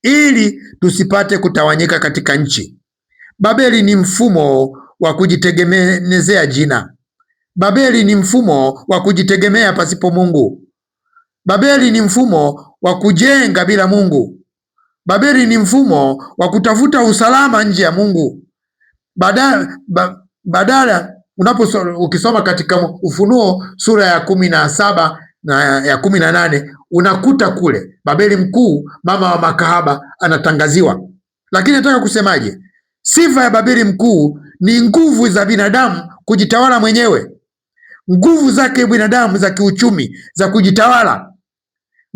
ili tusipate kutawanyika katika nchi. Babeli ni mfumo wa kujitegemezea jina. Babeli ni mfumo wa kujitegemea pasipo Mungu. Babeli ni mfumo wa kujenga bila Mungu. Babeli ni mfumo wa kutafuta usalama nje ya Mungu. Badala ukisoma katika Ufunuo sura ya 17 na ya 18 unakuta kule Babeli mkuu, mama wa makahaba, anatangaziwa. Lakini nataka kusemaje? Sifa ya Babeli mkuu ni nguvu za binadamu kujitawala mwenyewe, nguvu zake binadamu za kiuchumi za kujitawala,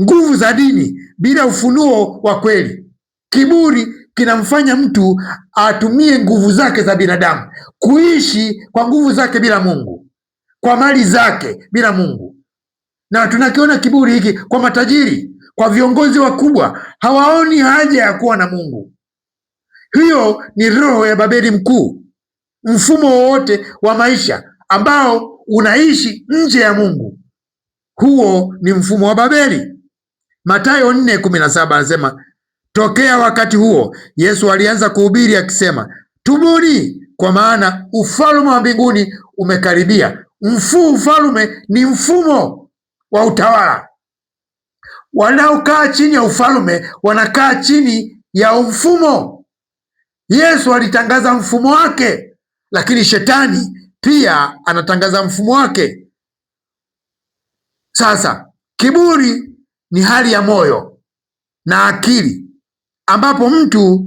nguvu za dini bila ufunuo wa kweli. Kiburi kinamfanya mtu atumie nguvu zake za binadamu kuishi kwa nguvu zake bila Mungu, kwa mali zake bila Mungu. Na tunakiona kiburi hiki kwa matajiri, kwa viongozi wakubwa, hawaoni haja ya kuwa na Mungu. Hiyo ni roho ya Babeli mkuu. Mfumo wowote wa maisha ambao unaishi nje ya Mungu, huo ni mfumo wa Babeli. Mathayo 4:17 anasema, tokea wakati huo Yesu alianza kuhubiri akisema, tubuni, kwa maana ufalme wa mbinguni umekaribia. Ufalme ni mfumo wa utawala. Wanaokaa chini ya ufalme wanakaa chini ya mfumo. Yesu alitangaza mfumo wake, lakini shetani pia anatangaza mfumo wake. Sasa kiburi ni hali ya moyo na akili ambapo mtu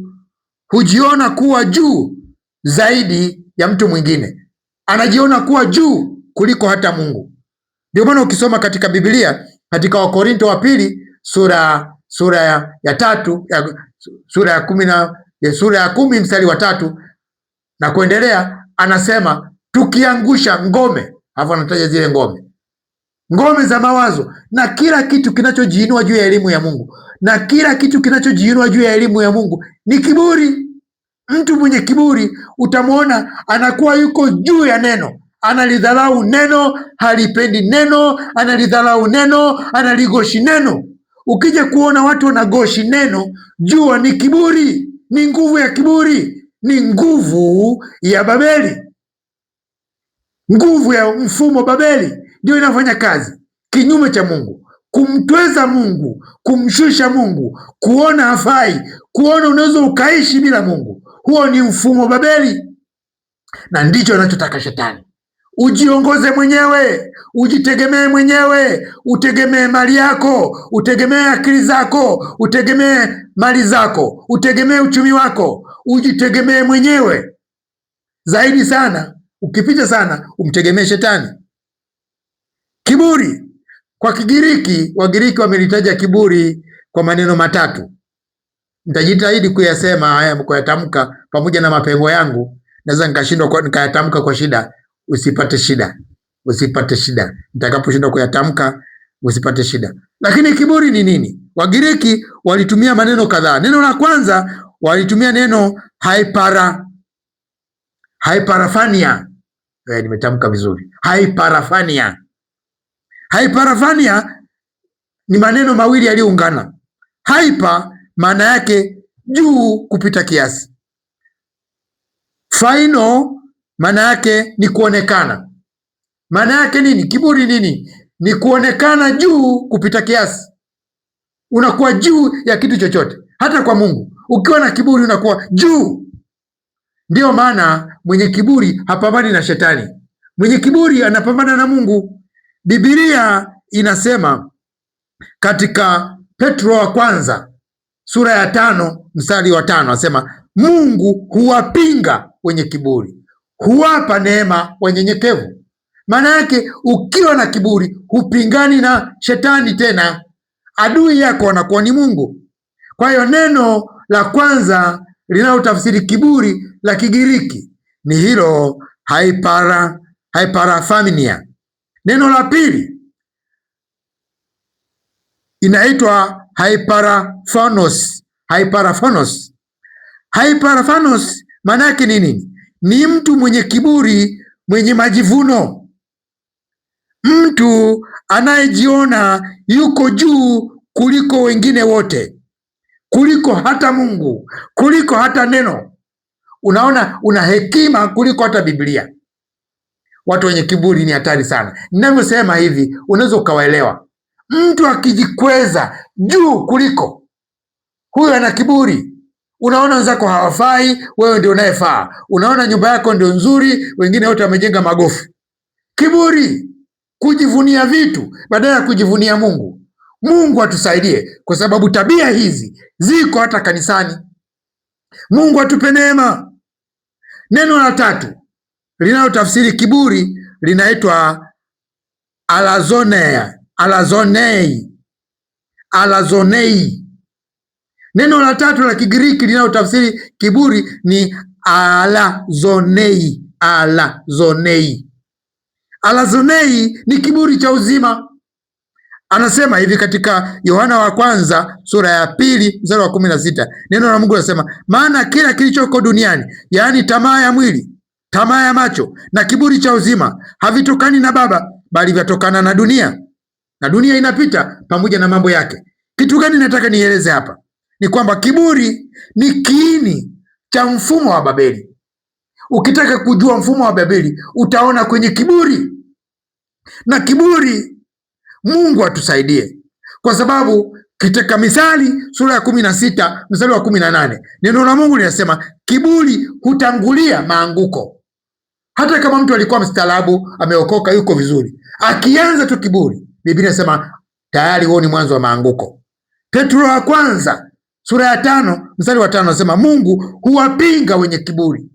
hujiona kuwa juu zaidi ya mtu mwingine, anajiona kuwa juu kuliko hata Mungu. Ndio maana ukisoma katika Biblia, katika Wakorinto wa pili sura ya 10 mstari wa 3 na kuendelea, anasema tukiangusha ngome, hapo anataja zile ngome za mawazo na kila kitu kinachojiinua juu ya elimu ya Mungu. Na kila kitu kinachojiinua juu ya elimu ya Mungu ni kiburi. Mtu mwenye kiburi utamwona anakuwa yuko juu ya neno, analidharau neno, halipendi neno, analidharau neno, analigoshi neno. Ukija kuona watu wanagoshi neno, jua ni kiburi, ni nguvu ya kiburi, ni nguvu ya Babeli. Nguvu ya mfumo Babeli ndio inafanya kazi kinyume cha Mungu, kumtweza Mungu, kumshusha Mungu, kuona hafai, kuona unaweza ukaishi bila Mungu. Huo ni mfumo Babeli, na ndicho anachotaka shetani. Ujiongoze mwenyewe, ujitegemee mwenyewe, utegemee mali yako, utegemee akili zako, utegemee mali zako, utegemee uchumi wako, ujitegemee mwenyewe. Zaidi sana, ukipita sana, umtegemee shetani. Kiburi kwa Kigiriki, Wagiriki wamelitaja kiburi kwa maneno matatu. Nitajitahidi kuyasema haya, kuyatamka pamoja na mapengo yangu. Naweza nikashindwa nikayatamka kwa shida. Usipate shida. Nitakaposhindwa kuyatamka usipate shida. Lakini kiburi ni nini? Wagiriki walitumia maneno kadhaa. Neno la kwanza walitumia neno hyperafania. Nimetamka vizuri. Hyperafania ni maneno mawili yaliyoungana. Hyper maana yake juu kupita kiasi. Final maana yake ni kuonekana. Maana yake nini? Kiburi nini? Ni kuonekana juu kupita kiasi. Unakuwa juu ya kitu chochote, hata kwa Mungu. Ukiwa na kiburi unakuwa juu. Ndiyo maana mwenye kiburi hapambani na shetani. Mwenye kiburi anapambana na Mungu. Biblia inasema katika Petro wa kwanza sura ya 5 mstari wa 5, anasema Mungu huwapinga wenye kiburi, huwapa neema wanyenyekevu. Maana yake ukiwa na kiburi hupingani na shetani, tena adui yako anakuwa ni Mungu. Kwa hiyo neno la kwanza linalotafsiri kiburi la Kigiriki ni hilo hyperafamnia. Neno la pili inaitwa hyperaphanos. Hyperaphanos maana yake ni nini? Ni mtu mwenye kiburi, mwenye majivuno, mtu anayejiona yuko juu kuliko wengine wote, kuliko hata Mungu, kuliko hata neno. Unaona, una hekima kuliko hata Biblia. Watu wenye kiburi ni hatari sana. Ninavyosema hivi unaweza ukawaelewa. Mtu akijikweza juu kuliko, huyo ana kiburi. Unaona wenzako hawafai, wewe ndio unayefaa. Unaona nyumba yako ndio nzuri, wengine wote wamejenga magofu. Kiburi, kujivunia vitu badala ya kujivunia Mungu. Mungu atusaidie, kwa sababu tabia hizi ziko hata kanisani. Mungu atupe neema. Neno la tatu linalotafsiri kiburi linaitwa alazonei. Neno la tatu la Kigiriki linalotafsiri kiburi ni alazonei. Alazonei ni kiburi cha uzima. Anasema hivi katika Yohana wa kwanza sura ya 2 mstari wa 16. Neno la Mungu linasema, maana kila kilichoko duniani, yaani tamaa ya mwili, tamaa ya macho na kiburi cha uzima, havitokani na Baba, bali vyatokana na dunia, na dunia inapita pamoja na mambo yake. Kitu gani nataka nieleze hapa? Ni kwamba kiburi ni kiini cha mfumo wa Babeli. Ukitaka kujua mfumo wa Babeli utaona kwenye kiburi. Na kiburi, Mungu atusaidie, kwa sababu katika Mithali sura ya 16 mstari wa 18 neno la Mungu linasema kiburi hutangulia maanguko. Hata kama mtu alikuwa mstaarabu, ameokoka, yuko vizuri, akianza tu kiburi, Biblia inasema tayari huo ni mwanzo wa maanguko. Petro wa kwanza sura ya 5 mstari wa 5 anasema Mungu huwapinga wenye kiburi.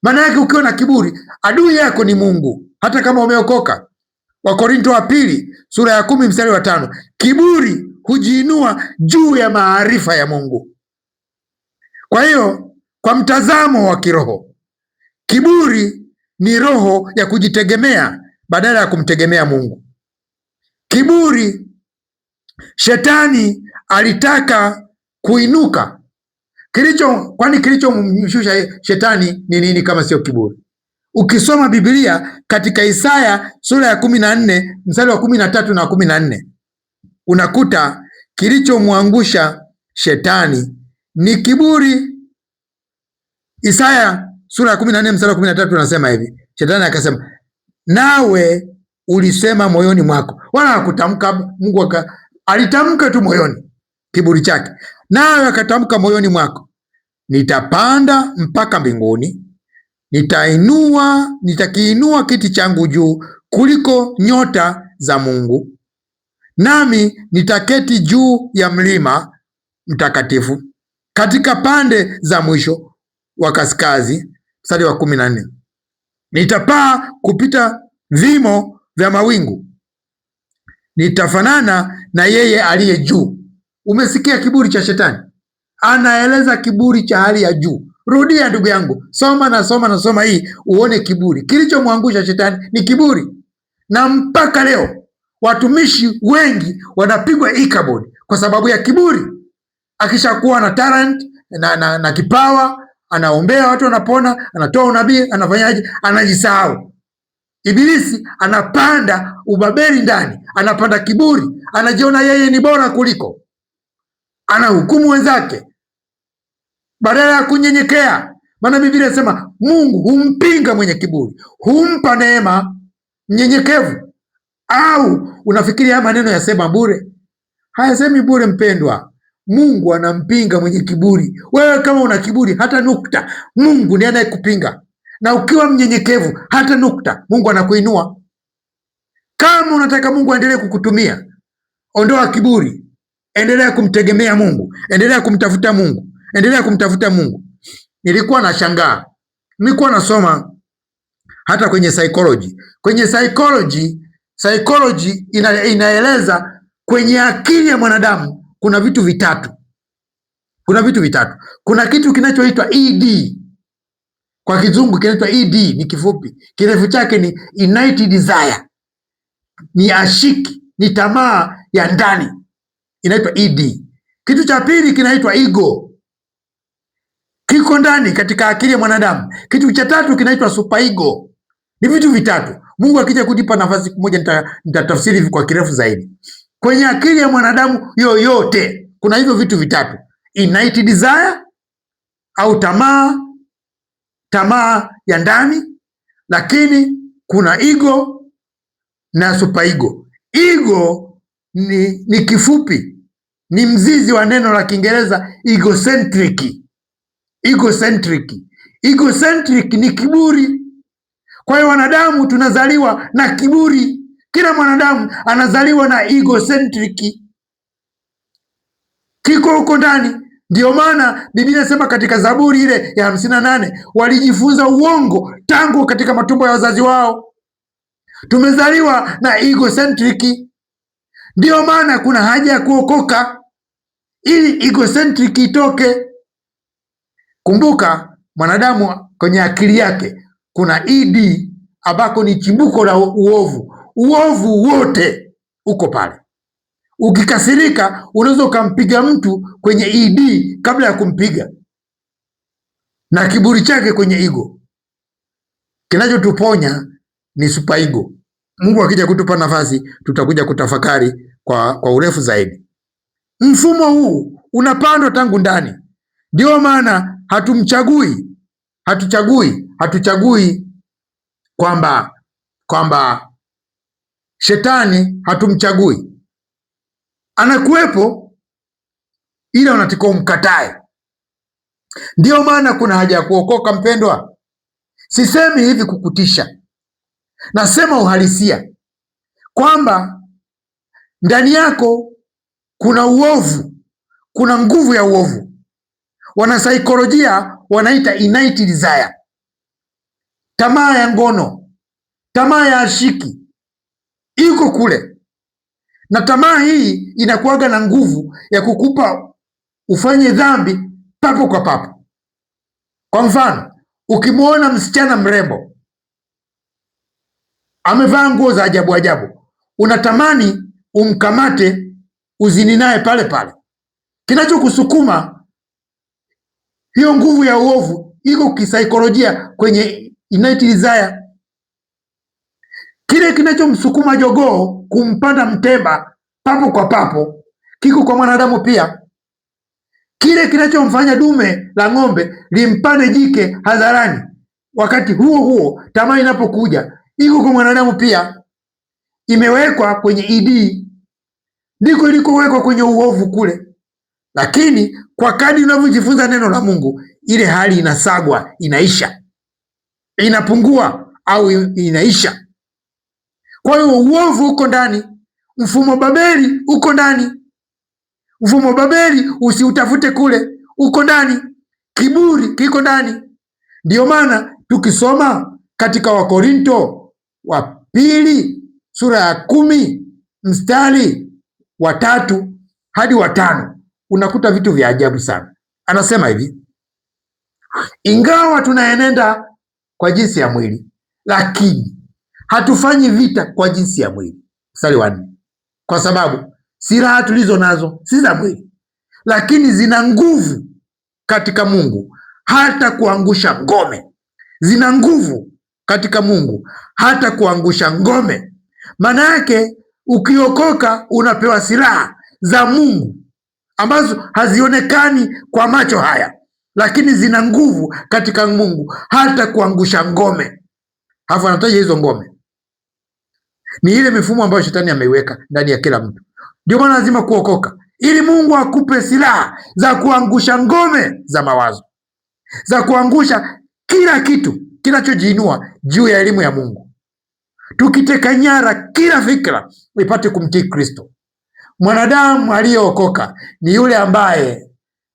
Maana yake ukiwa na kiburi, adui yako ni Mungu, hata kama umeokoka. Wakorinto wa pili sura ya 10 mstari wa 5, kiburi hujiinua juu ya maarifa ya Mungu. Kwa hiyo kwa mtazamo wa kiroho, kiburi ni roho ya kujitegemea badala ya kumtegemea Mungu. Kiburi, shetani alitaka kuinuka. Kwani kilichomshusha shetani ni nini kama sio kiburi? Ukisoma Biblia katika Isaya sura ya 14 mstari wa 13 na 14, unakuta kilichomwangusha shetani ni kiburi. Isaya sura ya 14 mstari wa 13 unasema hivi, shetani akasema, nawe ulisema moyoni mwako. Wala hakutamka Mungu, alitamka tu moyoni kiburi chake. Nawe akatamka moyoni mwako, nitapanda mpaka mbinguni, nitakiinua kiti changu juu kuliko nyota za Mungu, nami nitaketi juu ya mlima mtakatifu katika pande za mwisho wa kaskazi. Mstari wa 14, nitapaa kupita vimo vya mawingu, nitafanana na yeye aliye juu. Umesikia kiburi cha shetani? Anaeleza kiburi cha hali ya juu. Rudia ndugu yangu, soma hii uone kiburi. Kilichomwangusha shetani ni kiburi, na mpaka leo watumishi wengi wanapigwa Ichabod kwa sababu ya kiburi. Akishakuwa na talent na kipawa, anaombea watu wanapona, anatoa unabii, anafanyaje? Anajisahau. Ibilisi anapanda ubabeli ndani, anapanda kiburi, anajiona yeye ni bora kuliko, anahukumu wenzake badala ya kunyenyekea. Maana Biblia inasema Mungu humpinga mwenye kiburi, humpa neema mnyenyekevu. Au unafikiri haya maneno yasema bure? Hayasemi bure mpendwa. Mungu anampinga mwenye kiburi. Wewe kama una kiburi hata nukta, Mungu ndiye anayekupinga, na ukiwa mnyenyekevu hata nukta, Mungu anakuinua. Kama unataka Mungu aendelee kukutumia, ondoa kiburi, endelea kumtegemea Mungu, endelea kumtafuta Mungu, endelea kumtafuta Mungu. Nilikuwa nashangaa, nilikuwa nasoma hata kwenye psychology. Kwenye psychology inaeleza kwenye akili ya mwanadamu kuna vitu vitatu. Kuna kitu kinachoitwa ED. kwa kizungu kinaitwa ED, ni kifupi, kirefu chake ni innate desire, ni ashiki, ni tamaa ya ndani, inaitwa ED. Kitu cha pili kinaitwa ego, kiko ndani katika akili ya mwanadamu. Kitu cha tatu kinaitwa superego. Ni vitu vitatu. Mungu akija kunipa nafasi moja nitatafsiri hivi kwa kirefu zaidi. Kwenye akili ya mwanadamu yoyote kuna hivyo vitu vitatu: innate desire au tamaa ya ndani, lakini kuna ego na superego. Ego ni kifupi, ni mzizi wa neno la Kiingereza egocentric. Egocentric ni kiburi. Kwa hiyo wanadamu tunazaliwa na kiburi. Kila mwanadamu anazaliwa na egocentric, kiko huko ndani. Ndio maana Biblia inasema katika Zaburi ile ya 58, walijifunza uongo tangu katika matumbo ya wazazi wao. Tumezaliwa na egocentric. Ndio maana kuna haja ya kuokoka ili egocentric itoke. Kumbuka, mwanadamu kwenye akili yake kuna ED ambako ni chimbuko la uovu. Uovu wote uko pale. Ukikasirika unaweza ukampiga mtu kwenye ED kabla ya kumpiga, na kiburi chake kwenye ego. Kinachotuponya ni superego. Mungu akija kutupa nafasi tutakuja kutafakari kwa urefu zaidi. Mfumo huu unapandwa tangu ndani. Ndio maana hatuchagui kwamba shetani hatumchagui, anakuwepo, ila unatakiwa umkatae. Ndio maana kuna haja ya kuokoka, mpendwa. Sisemi hivi kukutisha, nasema uhalisia kwamba ndani yako kuna uovu, kuna nguvu ya uovu. Wanasaikolojia wanaita innate desire, tamaa ya ngono, tamaa ya ashiki iko kule, na tamaa hii inakuwaga na nguvu ya kukupa ufanye dhambi papo kwa papo. Kwa mfano, ukimwona msichana mrembo amevaa nguo za ajabu ajabu, unatamani umkamate uzini naye pale pale. Kinachokusukuma, hiyo nguvu ya uovu iko kisaikolojia kwenye innate desire. Kile kinachomsukuma jogoo kumpanda mteba papo kwa papo kiko kwa mwanadamu pia. Kile kinachomfanya dume la ng'ombe limpande jike hadharani, wakati huo huo tamaa inapokuja iko kwa mwanadamu pia. Imewekwa kwenye ED, ndiko ilikowekwa kwenye uovu kule. Lakini kwa kadri unavyojifunza neno la Mungu, ile hali inasagwa, inaisha, inapungua au inaisha. Kwa hiyo uovu uko ndani, mfumo Babeli uko ndani. Mfumo Babeli usiutafute kule, uko ndani. Kiburi kiko ndani. Ndio maana tukisoma katika Wakorinto wa pili sura ya 10 mstari wa 3 hadi wa 5 unakuta vitu vya ajabu sana. Anasema hivi: ingawa tunaenenda kwa jinsi ya mwili, lakini hatufanyi vita kwa jinsi ya mwili. Mstari wa 4, kwa sababu silaha tulizo nazo si za mwili, lakini zina nguvu katika Mungu hata kuangusha ngome. Zina nguvu katika Mungu hata kuangusha ngome. Maana yake ukiokoka unapewa silaha za Mungu ambazo hazionekani kwa macho haya, lakini zina nguvu katika Mungu hata kuangusha ngome. Hapo anataja hizo ngome ni ile mifumo ambayo shetani ameiweka ndani ya kila mtu. Ndio maana lazima kuokoka ili Mungu akupe silaha za kuangusha ngome za mawazo, za kuangusha kila kitu kinachojiinua juu ya elimu ya Mungu, tukiteka nyara kila fikra ipate kumtii Kristo. Mwanadamu aliyeokoka ni yule ambaye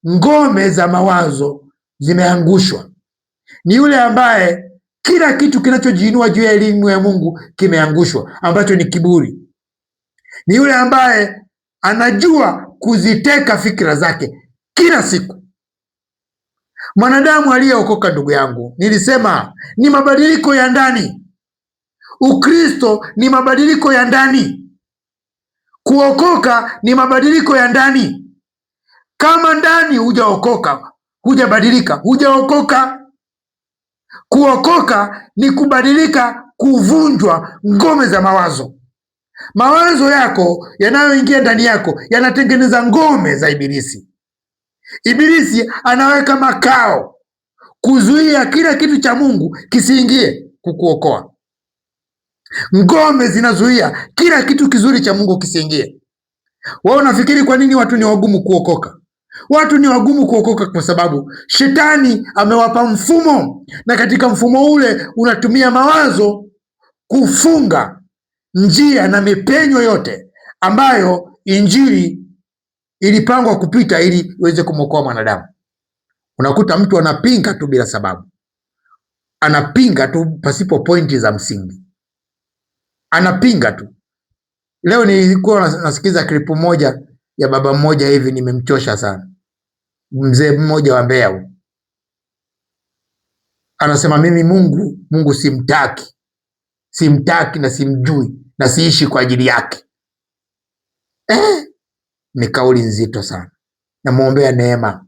ngome za mawazo zimeangushwa, ni yule ambaye kila kitu kinachojiinua juu ya elimu ya Mungu kimeangushwa, ambacho ni kiburi. Ni yule ambaye anajua kuziteka fikra zake kila siku. Mwanadamu aliyeokoka, ndugu yangu, nilisema ni mabadiliko ya ndani. Ukristo ni mabadiliko ya ndani. Kuokoka ni mabadiliko ya ndani. Kama ndani hujaokoka, hujabadilika, hujaokoka. Kuokoka ni kubadilika, kuvunjwa ngome za mawazo. Mawazo yako yanayoingia ndani yako yanatengeneza ngome za Ibilisi. Ibilisi anaweka makao kuzuia kila kitu cha Mungu kisiingie kukuokoa. Ngome zinazuia kila kitu kizuri cha Mungu kisiingie. Wewe unafikiri kwa nini watu ni wagumu kuokoka? Watu ni wagumu kuokoka kwa sababu shetani amewapa mfumo, na katika mfumo ule unatumia mawazo kufunga njia na mipenyo yote ambayo injili ilipangwa kupita ili iweze kumwokoa mwanadamu. Unakuta mtu anapinga tu bila sababu, anapinga tu pasipo pointi za msingi, anapinga tu. Leo nilikuwa nasikiza klipu moja ya baba mmoja hivi, nimemchosha sana. Mzee mmoja wa Mbeya anasema, mimi Mungu simtaki na simjui na siishi kwa ajili yake. Ni kauli nzito sana. Namwombea neema,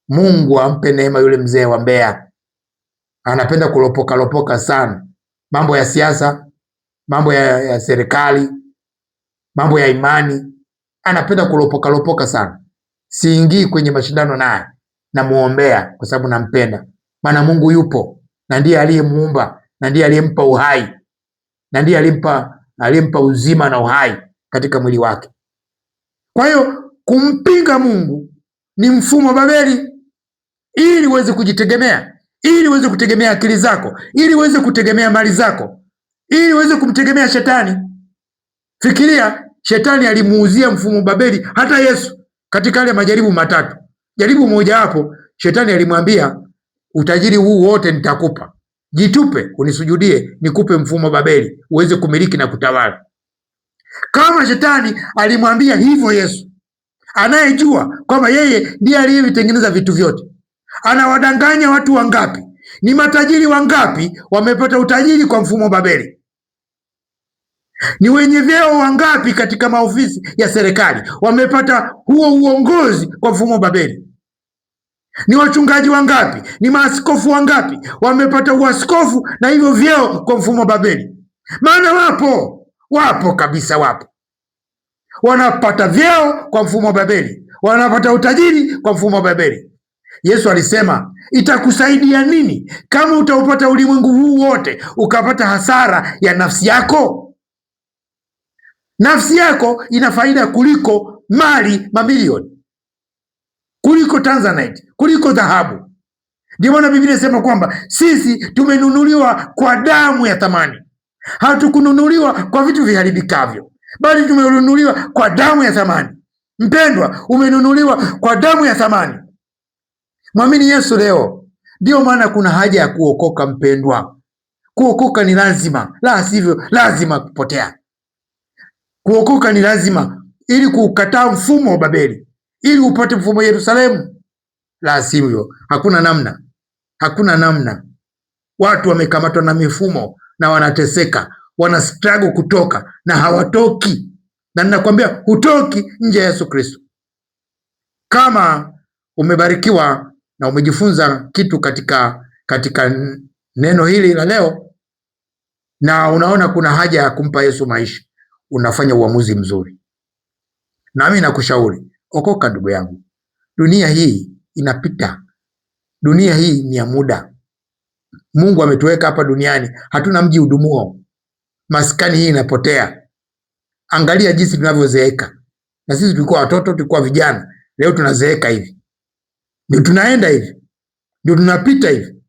Mungu ampe neema yule mzee wa Mbeya. Anapenda kulopoka sana, mambo ya siasa, mambo ya serikali, mambo ya imani, anapenda kulopoka sana. Siingii kwenye mashindano naye, namuombea kwa sababu nampenda, maana Mungu yupo na ndiye aliyemuumba na ndiye aliyempa uhai na ndiye aliyempa uzima na uhai katika mwili wake. Kwa hiyo kumpinga Mungu ni mfumo Babeli, ili uweze kujitegemea, ili uweze kutegemea akili zako, ili uweze kutegemea mali zako, ili uweze kumtegemea shetani. Fikiria, shetani alimuuzia mfumo Babeli hata Yesu katika yale majaribu matatu. Jaribu moja hapo, shetani alimwambia, utajiri huu wote nitakupa, jitupe unisujudie, nikupe mfumo Babeli uweze kumiliki na kutawala. Kama shetani alimwambia hivyo Yesu, anayejua kwamba yeye ndiye aliyevitengeneza vitu vyote, anawadanganya watu wangapi? Ni matajiri wangapi wamepata utajiri kwa mfumo Babeli? Ni wenye vyeo wangapi katika maofisi ya serikali wamepata huo uongozi kwa mfumo Babeli? Ni wachungaji wangapi, ni maaskofu wangapi wamepata uaskofu na hivyo vyeo kwa mfumo Babeli? Maana wapo kabisa, wapo wanapata vyeo kwa mfumo Babeli, wanapata utajiri kwa mfumo Babeli. Yesu alisema, itakusaidia nini kama utaupata ulimwengu huu wote ukapata hasara ya nafsi yako? Nafsi yako ina faida kuliko mali mamilioni, kuliko Tanzanite, kuliko dhahabu. Ndio maana Biblia inasema kwamba sisi tumenunuliwa kwa damu ya thamani. Hatukununuliwa kwa vitu viharibikavyo, bali tumenunuliwa kwa damu ya thamani. Mpendwa, umenunuliwa kwa damu ya thamani. Mwamini Yesu leo. Ndio maana kuna haja ya kuokoka mpendwa. Kuokoka ni lazima, la sivyo lazima kupotea. Kuokoka ni lazima ili kukataa mfumo wa Babeli, ili upate mfumo wa Yerusalemu. La sivyo hakuna namna, hakuna namna. Watu wamekamatwa na mifumo na wanateseka, wana struggle kutoka na hawatoki. Na ninakwambia hutoki nje ya Yesu Kristo. Kama umebarikiwa na umejifunza kitu katika neno hili la leo, na unaona kuna haja ya kumpa Yesu maisha, unafanya uamuzi mzuri. Nami nakushauri, okoka ndugu yangu. Dunia hii inapita. Dunia hii ni ya muda. Mungu ametuweka hapa duniani, hatuna mji udumuo. Maskani hii inapotea. Angalia jinsi tunavyozeeka. Na sisi tulikuwa watoto, tulikuwa vijana, leo tunazeeka hivi. Ndio tunaenda hivi. Ndio tunapita hivi.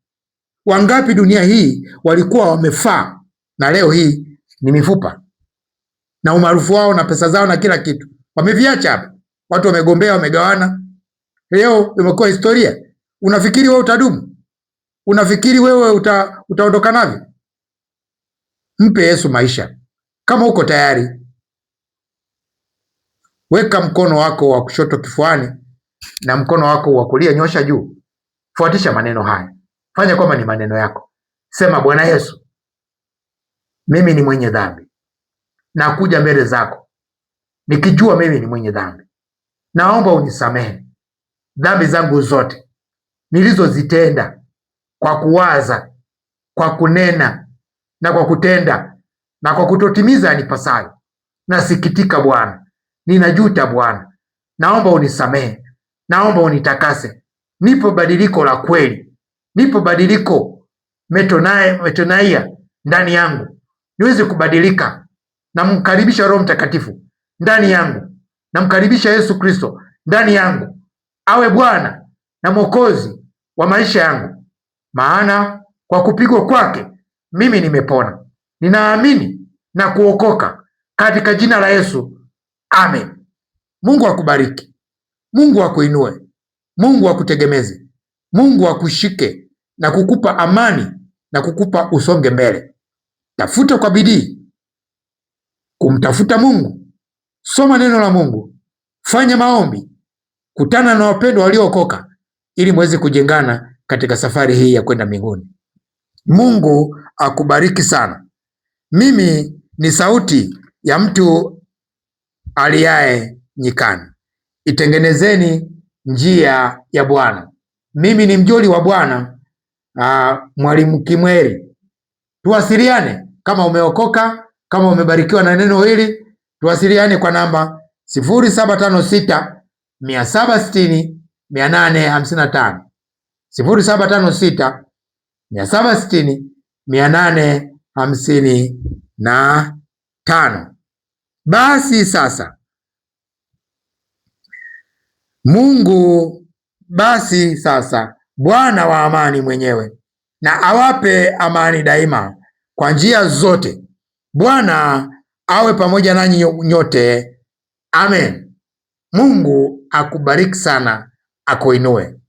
Wangapi dunia hii walikuwa wamefaa na leo hii ni mifupa. Na umaarufu wao na pesa zao na kila kitu wameviacha hapa. Watu wamegombea, wamegawana. Leo imekuwa historia. Unafikiri wewe utadumu? Unafikiri wewe utaondoka navyo? Mpe Yesu maisha. Kama uko tayari, weka mkono wako wa kushoto kifuani na mkono wako wa kulia nyosha juu. Fuatisha maneno haya, fanya kwamba ni maneno yako. Sema, Bwana Yesu, mimi ni mwenye dhambi, nakuja mbele zako nikijua mimi ni mwenye dhambi. Naomba unisamehe dhambi zangu zote nilizozitenda kwa kuwaza, kwa kunena na kwa kutenda na kwa kutotimiza yanipasayo. Nasikitika Bwana, ninajuta Bwana, naomba unisamehe, naomba unitakase. Nipo badiliko la kweli, nipo badiliko metonaia ndani yangu, niweze kubadilika. Namkaribisha Roho Mtakatifu ndani yangu, namkaribisha Yesu Kristo ndani yangu, awe Bwana na Mwokozi wa maisha yangu, maana kwa kupigwa kwake mimi nimepona. Ninaamini na kuokoka katika jina la Yesu, amen. Mungu akubariki, Mungu akuinue, Mungu akutegemeze, Mungu akushike na kukupa amani na kukupa usonge mbele. Tafuta kwa bidii kumtafuta Mungu, soma neno la Mungu, fanya maombi, kutana na wapendwa waliookoka ili muweze kujengana katika safari hii ya kwenda mbinguni. Mungu akubariki sana. Mimi ni sauti ya mtu aliaye nyikani. Itengenezeni njia ya Bwana. Mimi ni mjoli wa Bwana, Mwalimu Kimweri. Tuwasiliane kama umeokoka, kama umebarikiwa na neno hili, tuwasiliane kwa namba 0756 760 855, 0756 760 855. Basi sasa Bwana wa amani mwenyewe na awape amani daima kwa njia zote. Bwana awe pamoja nanyi nyote. Amen. Mungu akubariki sana, akuinue.